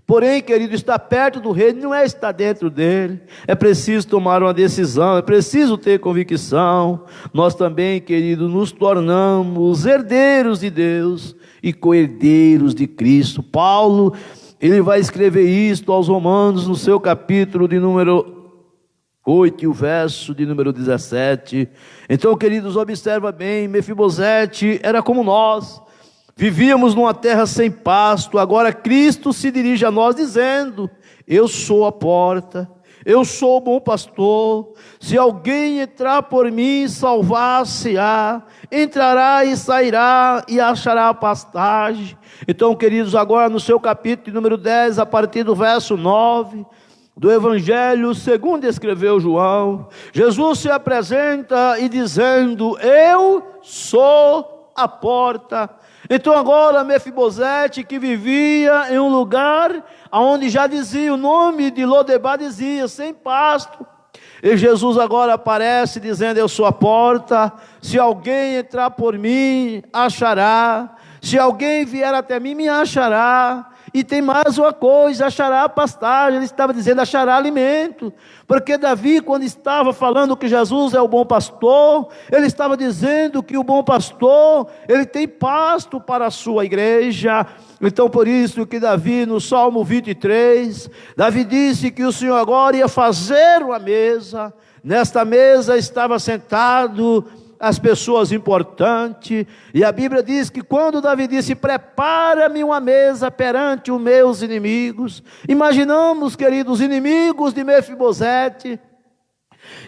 Porém, querido, estar perto do reino não é estar dentro dele. É preciso tomar uma decisão, é preciso ter convicção. Nós também, querido, nos tornamos herdeiros de Deus e co-herdeiros de Cristo. Paulo, ele vai escrever isto aos Romanos no seu capítulo de número 8, e o verso de número 17. Então, queridos, observa bem, Mefibosete era como nós. Vivíamos numa terra sem pasto. Agora Cristo se dirige a nós dizendo: eu sou a porta, eu sou o bom pastor. Se alguém entrar por mim, salvar-se-á, entrará e sairá e achará pastagem. Então, queridos, agora no seu capítulo número 10, a partir do verso 9, do Evangelho segundo escreveu João, Jesus se apresenta e dizendo: eu sou a porta. Então agora Mefibosete, que vivia em um lugar onde já dizia, o nome de Lodebar dizia, sem pasto, e Jesus agora aparece dizendo: eu sou a porta, se alguém entrar por mim, achará, se alguém vier até mim, me achará, E tem mais uma coisa: achará pastagem. Ele estava dizendo achará alimento, porque Davi, quando estava falando que Jesus é o bom pastor, ele estava dizendo que o bom pastor, ele tem pasto para a sua igreja. Então por isso que Davi, no Salmo 23, Davi disse que o Senhor agora ia fazer uma mesa. Nesta mesa estava sentado as pessoas importantes, e a Bíblia diz que quando Davi disse: prepara-me uma mesa perante os meus inimigos. Imaginamos, queridos, inimigos de Mefibosete.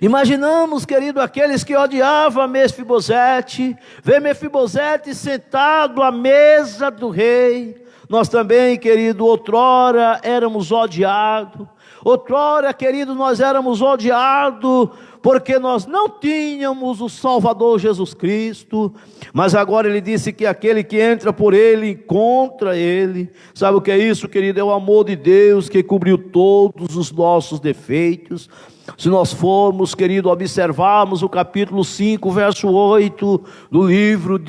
Imaginamos, querido, aqueles que odiavam Mefibosete, ver Mefibosete sentado à mesa do rei. Nós também, querido, outrora éramos odiados. Outrora, querido, nós éramos odiados porque nós não tínhamos o Salvador Jesus Cristo, mas agora ele disse que aquele que entra por ele, encontra ele. Sabe o que é isso, querido? É o amor de Deus que cobriu todos os nossos defeitos. Se nós formos, querido, observarmos o capítulo 5, verso 8, do livro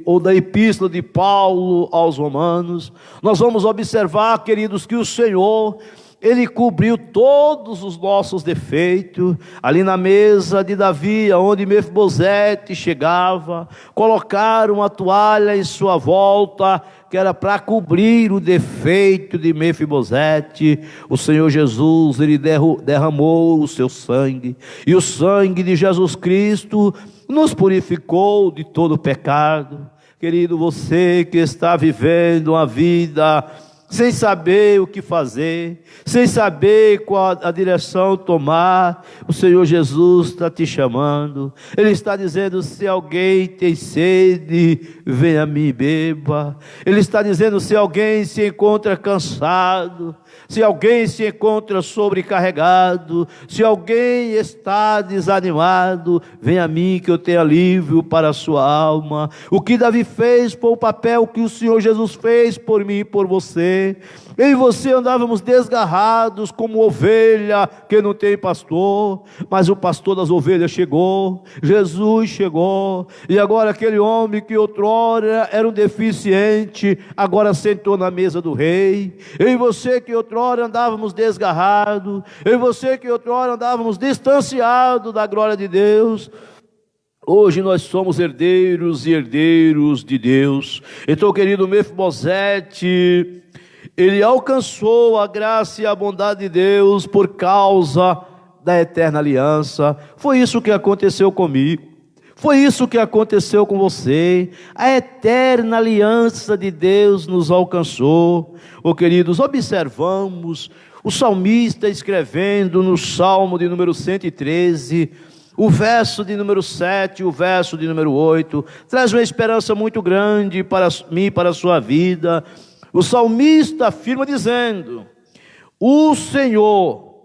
ou da epístola de Paulo aos Romanos, nós vamos observar, queridos, que o Senhor, Ele cobriu todos os nossos defeitos. Ali na mesa de Davi, onde Mefibosete chegava, colocaram uma toalha em sua volta, que era para cobrir o defeito de Mefibosete. O Senhor Jesus, Ele derramou o seu sangue, e o sangue de Jesus Cristo nos purificou de todo pecado. Querido, você que está vivendo uma vida sem saber o que fazer, sem saber qual a direção tomar, o Senhor Jesus está te chamando. Ele está dizendo: se alguém tem sede, venha a mim e beba. Ele está dizendo: se alguém se encontra cansado, se alguém se encontra sobrecarregado, se alguém está desanimado, venha a mim que eu tenho alívio para a sua alma. O que Davi fez foi o papel que o Senhor Jesus fez por mim e por você. Eu e você andávamos desgarrados como ovelha que não tem pastor, mas o pastor das ovelhas chegou, Jesus chegou, e agora aquele homem que outrora era um deficiente, agora sentou na mesa do rei. Eu e você que outrora andávamos desgarrados, eu e você que outrora andávamos distanciados da glória de Deus, hoje nós somos herdeiros e herdeiros de Deus. Então, querido, Mefibosete, ele alcançou a graça e a bondade de Deus por causa da eterna aliança. Foi isso que aconteceu comigo, foi isso que aconteceu com você. A eterna aliança de Deus nos alcançou. Oh, queridos, observamos o salmista escrevendo no Salmo de número 113, o verso de número 7, o verso de número 8, traz uma esperança muito grande para mim e para a sua vida. O salmista afirma dizendo: o Senhor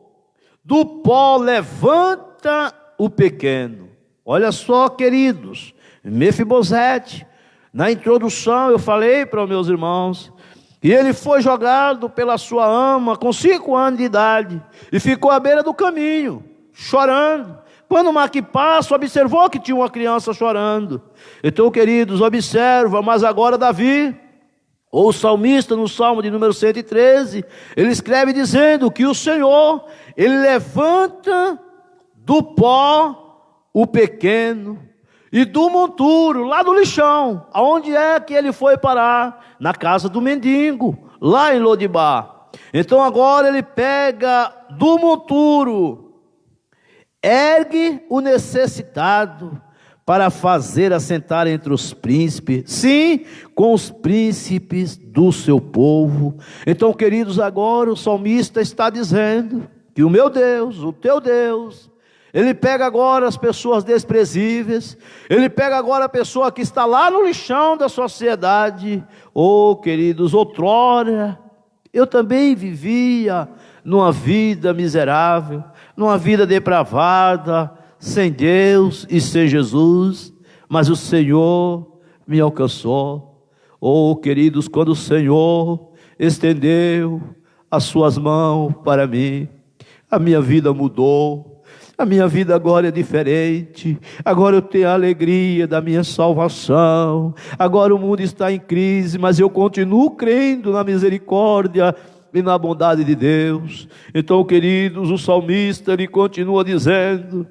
do pó levanta o pequeno. Olha só, queridos, Mefibosete, na introdução eu falei para os meus irmãos, e ele foi jogado pela sua ama com 5 anos de idade, e ficou à beira do caminho, chorando. Quando Maquipasso observou que tinha uma criança chorando. Então, queridos, observa, mas agora Davi, ou o salmista, no Salmo de número 113, ele escreve dizendo que o Senhor, Ele levanta do pó o pequeno, e do monturo, lá do lixão. Aonde é que ele foi parar? Na casa do mendigo, lá em Lodibar. Então agora ele pega do monturo, ergue o necessitado, para fazer assentar entre os príncipes, sim, com os príncipes do seu povo. Então, queridos, agora o salmista está dizendo que o meu Deus, o teu Deus, Ele pega agora as pessoas desprezíveis, Ele pega agora a pessoa que está lá no lixão da sociedade. Oh, queridos, outrora eu também vivia numa vida miserável, numa vida depravada, sem Deus e sem Jesus, mas o Senhor me alcançou. Oh, queridos, quando o Senhor estendeu as suas mãos para mim, a minha vida mudou. A minha vida agora é diferente. Agora eu tenho a alegria da minha salvação. Agora o mundo está em crise, mas eu continuo crendo na misericórdia e na bondade de Deus. Então, queridos, o salmista ele continua dizendo: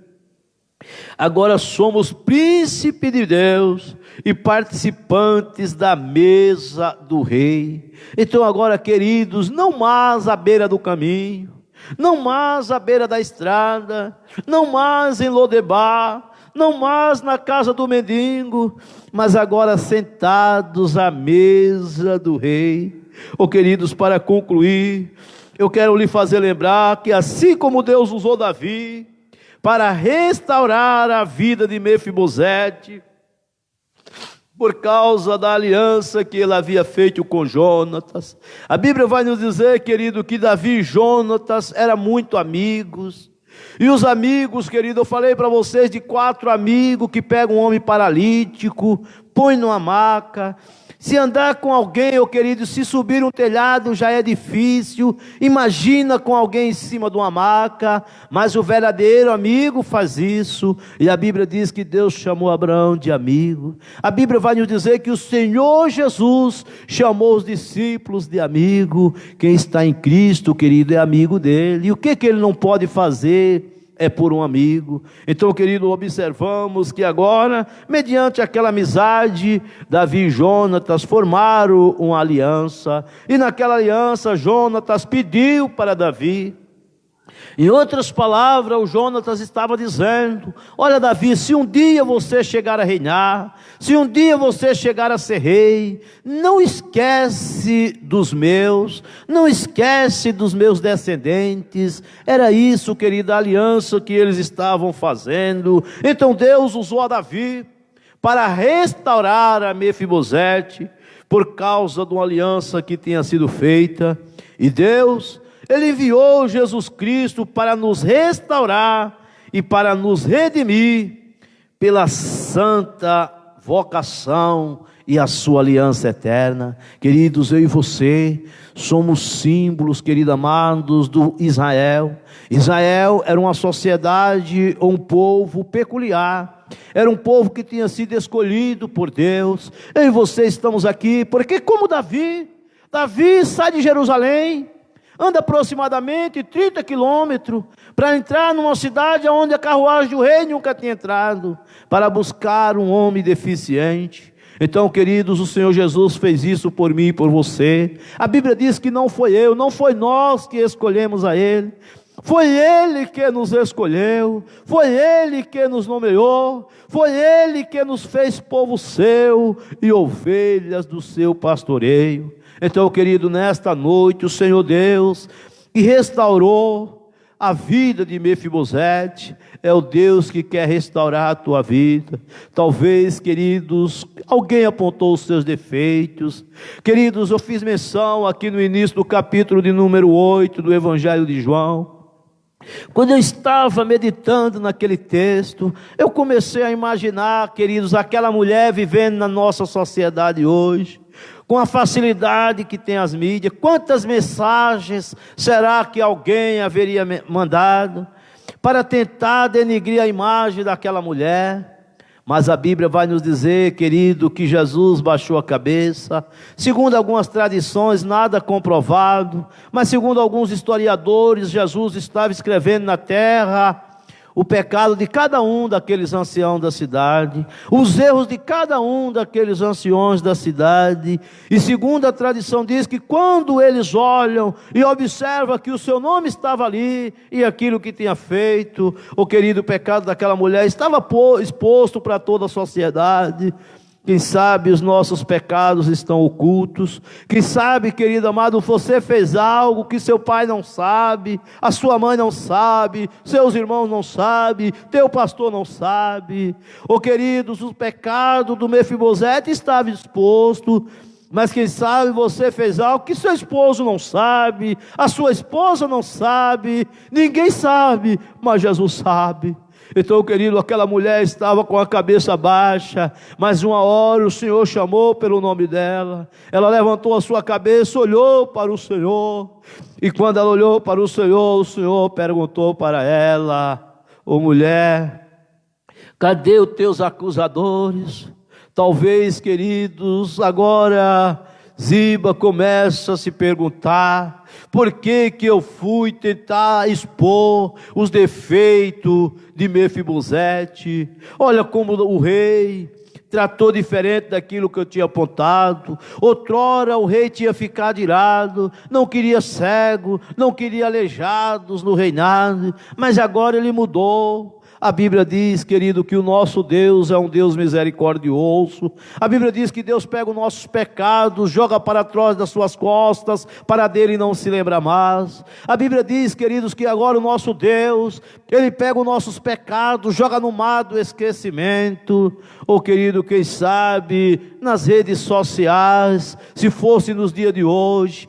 agora somos príncipe de Deus e participantes da mesa do rei. Então agora, queridos, não mais à beira do caminho, não mais à beira da estrada, não mais em Lodebar, não mais na casa do mendigo, mas agora sentados à mesa do rei. Oh, queridos, para concluir, eu quero lhe fazer lembrar que assim como Deus usou Davi para restaurar a vida de Mefibosete, por causa da aliança que ele havia feito com Jonatas. A Bíblia vai nos dizer, querido, que Davi e Jonatas eram muito amigos. E os amigos, querido, eu falei para vocês de 4 amigos que pegam um homem paralítico, põe numa maca. Se andar com alguém, oh querido, se subir um telhado já é difícil, imagina com alguém em cima de uma maca, mas o verdadeiro amigo faz isso, e a Bíblia diz que Deus chamou Abraão de amigo. A Bíblia vai nos dizer que o Senhor Jesus chamou os discípulos de amigo. Quem está em Cristo, querido, é amigo dele, e o que ele não pode fazer é por um amigo. Então, querido, observamos que agora, mediante aquela amizade, Davi e Jonatas formaram uma aliança, e naquela aliança Jonatas pediu para Davi. Em outras palavras, o Jonatas estava dizendo: olha, Davi, se um dia você chegar a reinar, se um dia você chegar a ser rei, não esquece dos meus, não esquece dos meus descendentes. Era isso, querida, a aliança que eles estavam fazendo. Então Deus usou a Davi para restaurar a Mefibosete, por causa de uma aliança que tinha sido feita. E Deus, Ele enviou Jesus Cristo para nos restaurar e para nos redimir pela santa vocação e a sua aliança eterna. Queridos, eu e você somos símbolos, queridos amados, do Israel. Israel era uma sociedade, um povo peculiar, era um povo que tinha sido escolhido por Deus. Eu e você estamos aqui porque, como Davi sai de Jerusalém, anda aproximadamente 30 quilômetros para entrar numa cidade onde a carruagem do rei nunca tinha entrado, para buscar um homem deficiente. Então, queridos, o Senhor Jesus fez isso por mim e por você. A Bíblia diz que não foi eu, não foi nós que escolhemos a Ele, foi Ele que nos escolheu, foi Ele que nos nomeou, foi Ele que nos fez povo seu e ovelhas do seu pastoreio. Então, querido, nesta noite o Senhor Deus, que restaurou a vida de Mefibosete, é o Deus que quer restaurar a tua vida. Talvez, queridos, alguém apontou os seus defeitos. Queridos, eu fiz menção aqui no início do capítulo de número 8 do Evangelho de João. Quando eu estava meditando naquele texto, eu comecei a imaginar, queridos, aquela mulher vivendo na nossa sociedade hoje, com a facilidade que tem as mídias. Quantas mensagens será que alguém haveria mandado para tentar denigrir a imagem daquela mulher? Mas a Bíblia vai nos dizer, querido, que Jesus baixou a cabeça. Segundo algumas tradições, nada comprovado, mas segundo alguns historiadores, Jesus estava escrevendo na terra o pecado de cada um daqueles anciãos da cidade, os erros de cada um daqueles anciões da cidade. E segundo a tradição diz que quando eles olham e observam que o seu nome estava ali, e aquilo que tinha feito, o querido pecado daquela mulher estava exposto para toda a sociedade. Quem sabe os nossos pecados estão ocultos. Quem sabe, querido amado, você fez algo que seu pai não sabe, a sua mãe não sabe, seus irmãos não sabem, teu pastor não sabe. Oh, queridos, o pecado do Mefibosete estava exposto, mas quem sabe você fez algo que seu esposo não sabe, a sua esposa não sabe, ninguém sabe, mas Jesus sabe. Então, querido, aquela mulher estava com a cabeça baixa, mas uma hora o Senhor chamou pelo nome dela. Ela levantou a sua cabeça, olhou para o Senhor, e quando ela olhou para o Senhor perguntou para ela: Ô mulher, cadê os teus acusadores? Talvez, queridos, agora Ziba começa a se perguntar: por que que eu fui tentar expor os defeitos de Mefibosete? Olha como o rei tratou diferente daquilo que eu tinha apontado. Outrora o rei tinha ficado irado, não queria cego, não queria aleijados no reinado, mas agora ele mudou. A Bíblia diz, querido, que o nosso Deus é um Deus misericordioso. A Bíblia diz que Deus pega os nossos pecados, joga para trás das suas costas, para dele não se lembra mais. A Bíblia diz, queridos, que agora o nosso Deus, Ele pega os nossos pecados, joga no mar do esquecimento. Oh, querido, quem sabe, nas redes sociais, se fosse nos dias de hoje,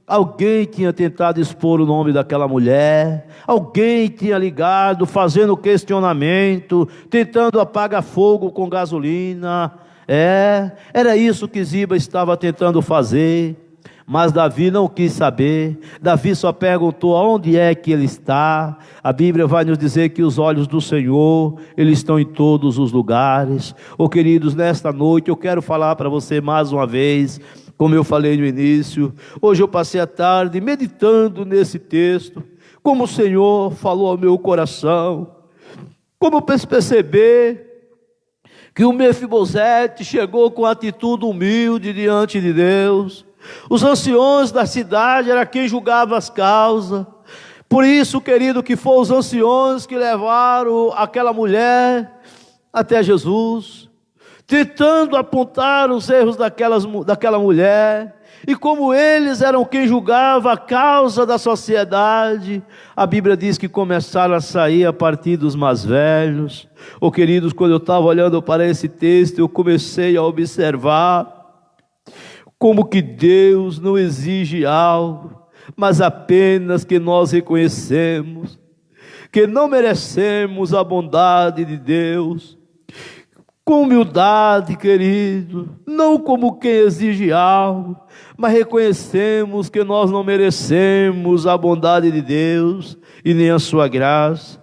alguém tinha tentado expor o nome daquela mulher, alguém tinha ligado, fazendo questionamento, tentando apagar fogo com gasolina. Era isso que Ziba estava tentando fazer, mas Davi não quis saber. Davi só perguntou aonde é que ele está. A Bíblia vai nos dizer que os olhos do Senhor, eles estão em todos os lugares. Oh, queridos, nesta noite eu quero falar para você mais uma vez, como eu falei no início. Hoje eu passei a tarde meditando nesse texto, como o Senhor falou ao meu coração, como eu perceber que o Mefibosete chegou com atitude humilde diante de Deus. Os anciões da cidade era quem julgava as causas. Por isso, querido, que foram os anciões que levaram aquela mulher até Jesus, tentando apontar os erros daquela mulher. E como eles eram quem julgava a causa da sociedade, a Bíblia diz que começaram a sair a partir dos mais velhos. Oh, queridos, quando eu estava olhando para esse texto, eu comecei a observar como que Deus não exige algo, mas apenas que nós reconhecemos que não merecemos a bondade de Deus, com humildade, querido, não como quem exige algo, mas reconhecemos que nós não merecemos a bondade de Deus e nem a sua graça,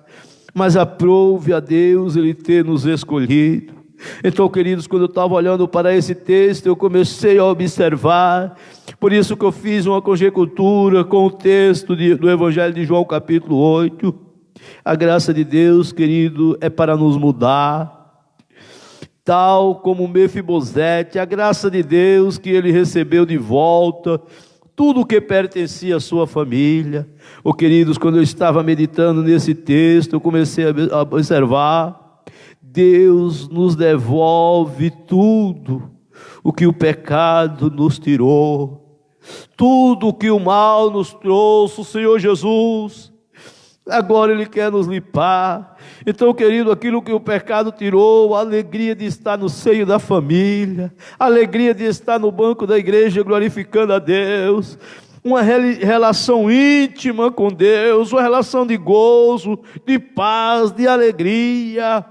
mas aprove a Deus Ele ter nos escolhido. Então, queridos, quando eu estava olhando para esse texto, eu comecei a observar, por isso que eu fiz uma conjectura com o texto do Evangelho de João capítulo 8, a graça de Deus, querido, é para nos mudar, tal como Mefibosete, a graça de Deus que ele recebeu de volta, tudo o que pertencia à sua família. Oh, queridos, quando eu estava meditando nesse texto, eu comecei a observar, Deus nos devolve tudo o que o pecado nos tirou, tudo o que o mal nos trouxe, o Senhor Jesus, agora Ele quer nos limpar. Então, querido, aquilo que o pecado tirou, a alegria de estar no seio da família, a alegria de estar no banco da igreja glorificando a Deus, uma relação íntima com Deus, uma relação de gozo, de paz, de alegria.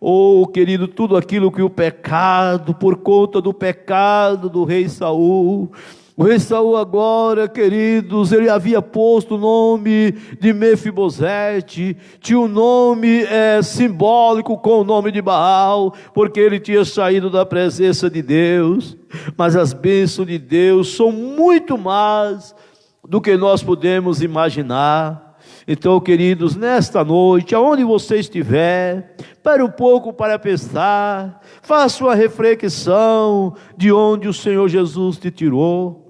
Oh, querido, tudo aquilo que o pecado, por conta do pecado do rei Saul, o rei Saul agora, queridos, ele havia posto o nome de Mefibosete, tinha um nome simbólico com o nome de Baal, porque ele tinha saído da presença de Deus. Mas as bênçãos de Deus são muito mais do que nós podemos imaginar. Então, queridos, nesta noite, aonde você estiver, pare um pouco para pensar, faça uma reflexão de onde o Senhor Jesus te tirou.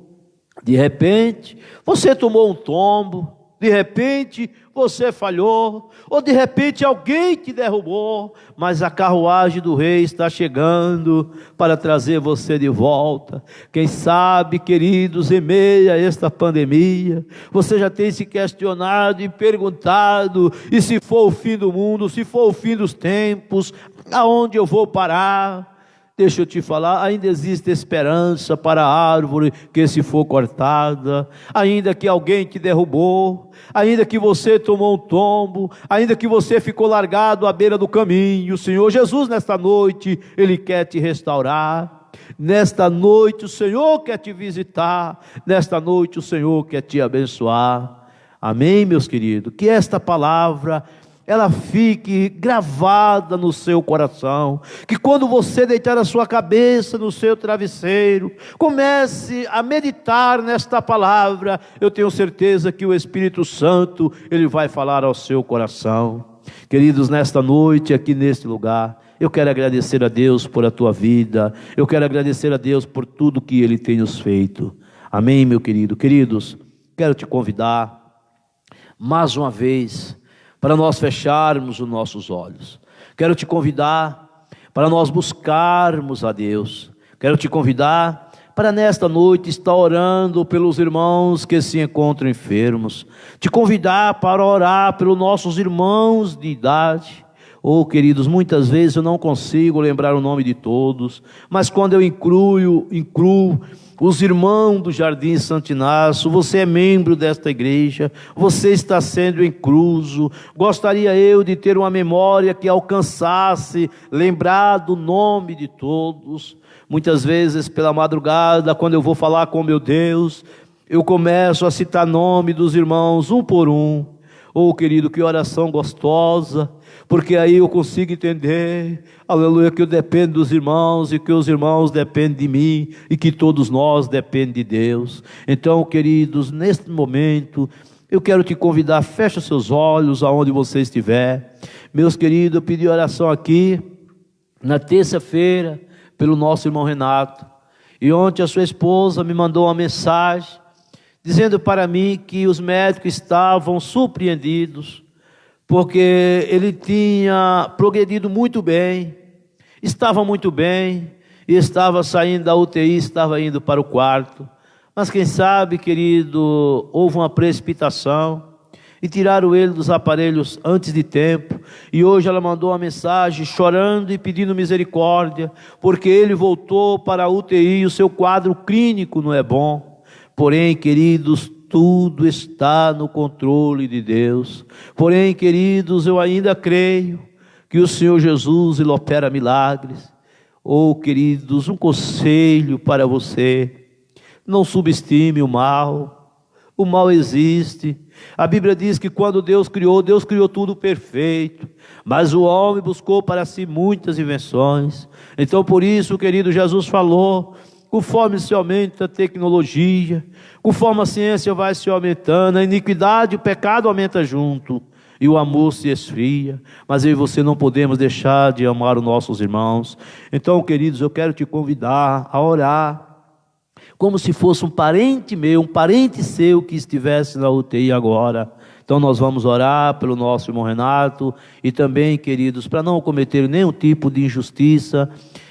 De repente, você tomou um tombo, de repente, você falhou, ou de repente alguém te derrubou, mas a carruagem do rei está chegando para trazer você de volta. Quem sabe, queridos, em meio a esta pandemia, você já tem se questionado e perguntado, e se for o fim do mundo, se for o fim dos tempos, aonde eu vou parar? Deixa eu te falar, ainda existe esperança para a árvore que se for cortada, ainda que alguém te derrubou, ainda que você tomou um tombo, ainda que você ficou largado à beira do caminho, o Senhor Jesus nesta noite, Ele quer te restaurar. Nesta noite o Senhor quer te visitar, nesta noite o Senhor quer te abençoar. Amém, meus queridos? Que esta palavra ela fique gravada no seu coração, que quando você deitar a sua cabeça no seu travesseiro, comece a meditar nesta palavra. Eu tenho certeza que o Espírito Santo, ele vai falar ao seu coração. Queridos, nesta noite, aqui neste lugar, eu quero agradecer a Deus por a tua vida, eu quero agradecer a Deus por tudo que Ele tem nos feito. Amém, meu querido? Queridos, quero te convidar, mais uma vez, para nós fecharmos os nossos olhos. Quero te convidar para nós buscarmos a Deus. Quero te convidar para nesta noite estar orando pelos irmãos que se encontram enfermos. Te convidar para orar pelos nossos irmãos de idade. Oh, queridos, muitas vezes eu não consigo lembrar o nome de todos, mas quando eu incluo os irmãos do Jardim Santo Inácio, você é membro desta igreja, você está sendo incluso. Gostaria eu de ter uma memória que alcançasse, lembrar do nome de todos. Muitas vezes pela madrugada, quando eu vou falar com meu Deus, eu começo a citar nome dos irmãos, um por um. Oh, querido, que oração gostosa, porque aí eu consigo entender, aleluia, que eu dependo dos irmãos e que os irmãos dependem de mim e que todos nós dependemos de Deus. Então, queridos, neste momento, eu quero te convidar, feche os seus olhos aonde você estiver. Meus queridos, eu pedi oração aqui, na terça-feira, pelo nosso irmão Renato, e ontem a sua esposa me mandou uma mensagem, dizendo para mim que os médicos estavam surpreendidos, porque ele tinha progredido muito bem, estava muito bem, e estava saindo da UTI, estava indo para o quarto. Mas quem sabe, querido, houve uma precipitação, e tiraram ele dos aparelhos antes de tempo, e hoje ela mandou uma mensagem chorando e pedindo misericórdia, porque ele voltou para a UTI, o seu quadro clínico não é bom. Porém, queridos, tudo está no controle de Deus. Porém, queridos, eu ainda creio que o Senhor Jesus, Ele opera milagres. Oh, queridos, um conselho para você: não subestime o mal. O mal existe. A Bíblia diz que quando Deus criou tudo perfeito, mas o homem buscou para si muitas invenções. Então, por isso, querido, Jesus falou: conforme se aumenta a tecnologia, conforme a ciência vai se aumentando, a iniquidade e o pecado aumenta junto, e o amor se esfria. Mas eu e você não podemos deixar de amar os nossos irmãos. Então, queridos, eu quero te convidar a orar, como se fosse um parente meu, um parente seu que estivesse na UTI agora. Então nós vamos orar pelo nosso irmão Renato, e também, queridos, para não cometer nenhum tipo de injustiça,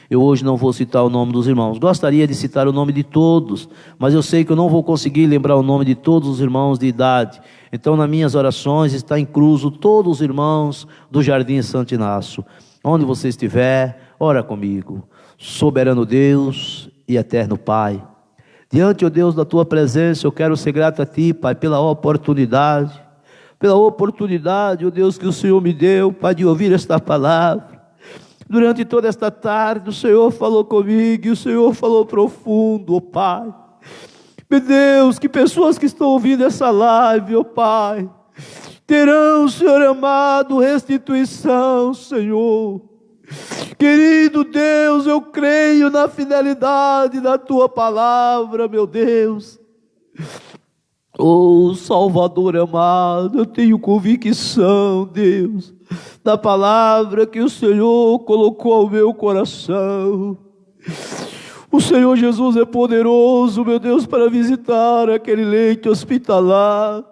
eu hoje não vou citar o nome dos irmãos. Gostaria de citar o nome de todos, mas eu sei que eu não vou conseguir lembrar o nome de todos os irmãos de idade. Então, nas minhas orações está incluso todos os irmãos do Jardim Santo Inácio. Onde você estiver, ora comigo. Soberano Deus e eterno Pai, diante, ó Deus, da Tua presença, eu quero ser grato a Ti, Pai, pela oportunidade, ó Deus, que o Senhor me deu, Pai, de ouvir esta palavra. Durante toda esta tarde, o Senhor falou comigo, e o Senhor falou profundo, ó Pai. Meu Deus, que pessoas que estão ouvindo essa live, ó Pai, terão, Senhor amado, restituição, Senhor. Querido Deus, eu creio na fidelidade da Tua palavra, meu Deus. Oh, Salvador amado, eu tenho convicção, Deus, da palavra que o Senhor colocou ao meu coração. O Senhor Jesus é poderoso, meu Deus, para visitar aquele leito hospitalar.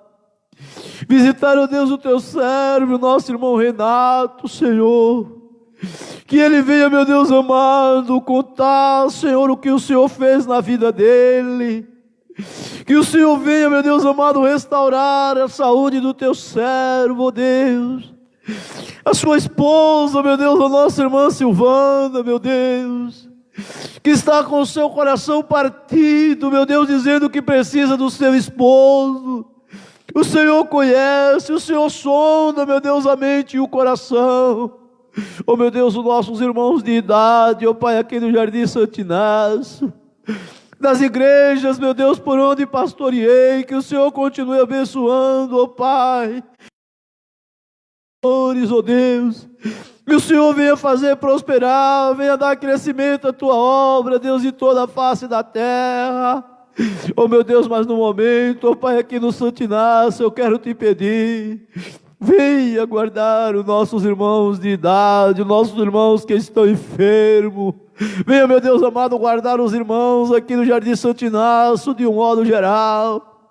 Visitar, ó Deus, o Teu servo, o nosso irmão Renato, Senhor. Que ele venha, meu Deus amado, contar, Senhor, o que o Senhor fez na vida dele. Que o Senhor venha, meu Deus amado, restaurar a saúde do Teu servo, Deus. A sua esposa, meu Deus, a nossa irmã Silvana, meu Deus, que está com o seu coração partido, meu Deus, dizendo que precisa do seu esposo. O Senhor conhece, o Senhor sonda, meu Deus, a mente e o coração. Oh, meu Deus, os nossos irmãos de idade, oh Pai, aqui no Jardim Santo Inácio, das igrejas, meu Deus, por onde pastoreei, que o Senhor continue abençoando, oh Pai. ó Deus. Que o Senhor venha fazer prosperar, venha dar crescimento à tua obra, Deus, em toda a face da terra. Oh meu Deus, mas no momento, oh Pai, aqui no Santo Inácio, eu quero te pedir, venha guardar os nossos irmãos de idade, os nossos irmãos que estão enfermos. Venha, meu Deus amado, guardar os irmãos aqui no Jardim Santo Inácio, de um modo geral.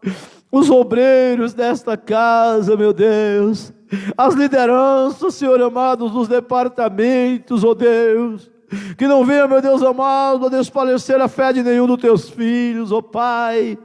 Os obreiros desta casa, meu Deus, as lideranças, Senhor amado, dos departamentos, ó Deus, que não venha, meu Deus amado, a desfalecer a fé de nenhum dos teus filhos, ó Pai,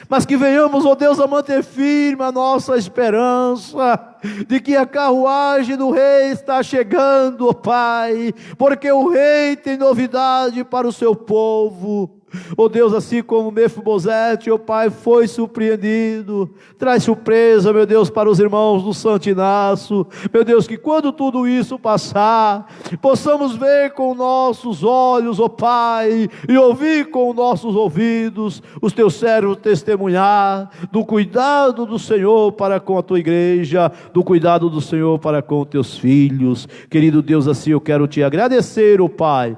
mas que venhamos, ó Deus, a manter firme a nossa esperança, de que a carruagem do Rei está chegando, ó Pai, porque o Rei tem novidade para o seu povo. Oh Deus, assim como Mefibosete, oh Pai, foi surpreendido, traz surpresa, meu Deus, para os irmãos do Santo Inácio, meu Deus, que quando tudo isso passar, possamos ver com nossos olhos, oh Pai, e ouvir com nossos ouvidos, os teus servos testemunhar do cuidado do Senhor para com a tua igreja, do cuidado do Senhor para com os teus filhos. Querido Deus, assim eu quero te agradecer, oh Pai.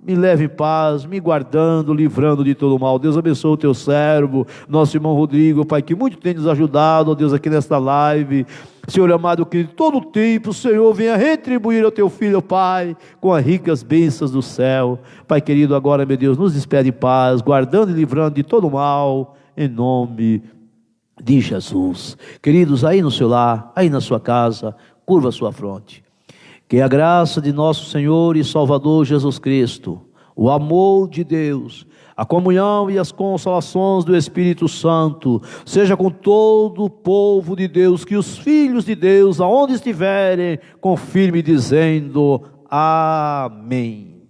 Me leve em paz, me guardando, livrando de todo mal. Deus abençoe o teu servo, nosso irmão Rodrigo, Pai, que muito tem nos ajudado, ó Deus, aqui nesta live. Senhor amado, que todo o tempo o Senhor venha retribuir ao teu filho, Pai, com as ricas bênçãos do céu. Pai querido, agora, meu Deus, nos despede em paz, guardando e livrando de todo mal, em nome de Jesus. Queridos, aí no seu lar, aí na sua casa, curva a sua fronte. Que a graça de nosso Senhor e Salvador Jesus Cristo, o amor de Deus, a comunhão e as consolações do Espírito Santo, seja com todo o povo de Deus, que os filhos de Deus, aonde estiverem, confirme dizendo: Amém.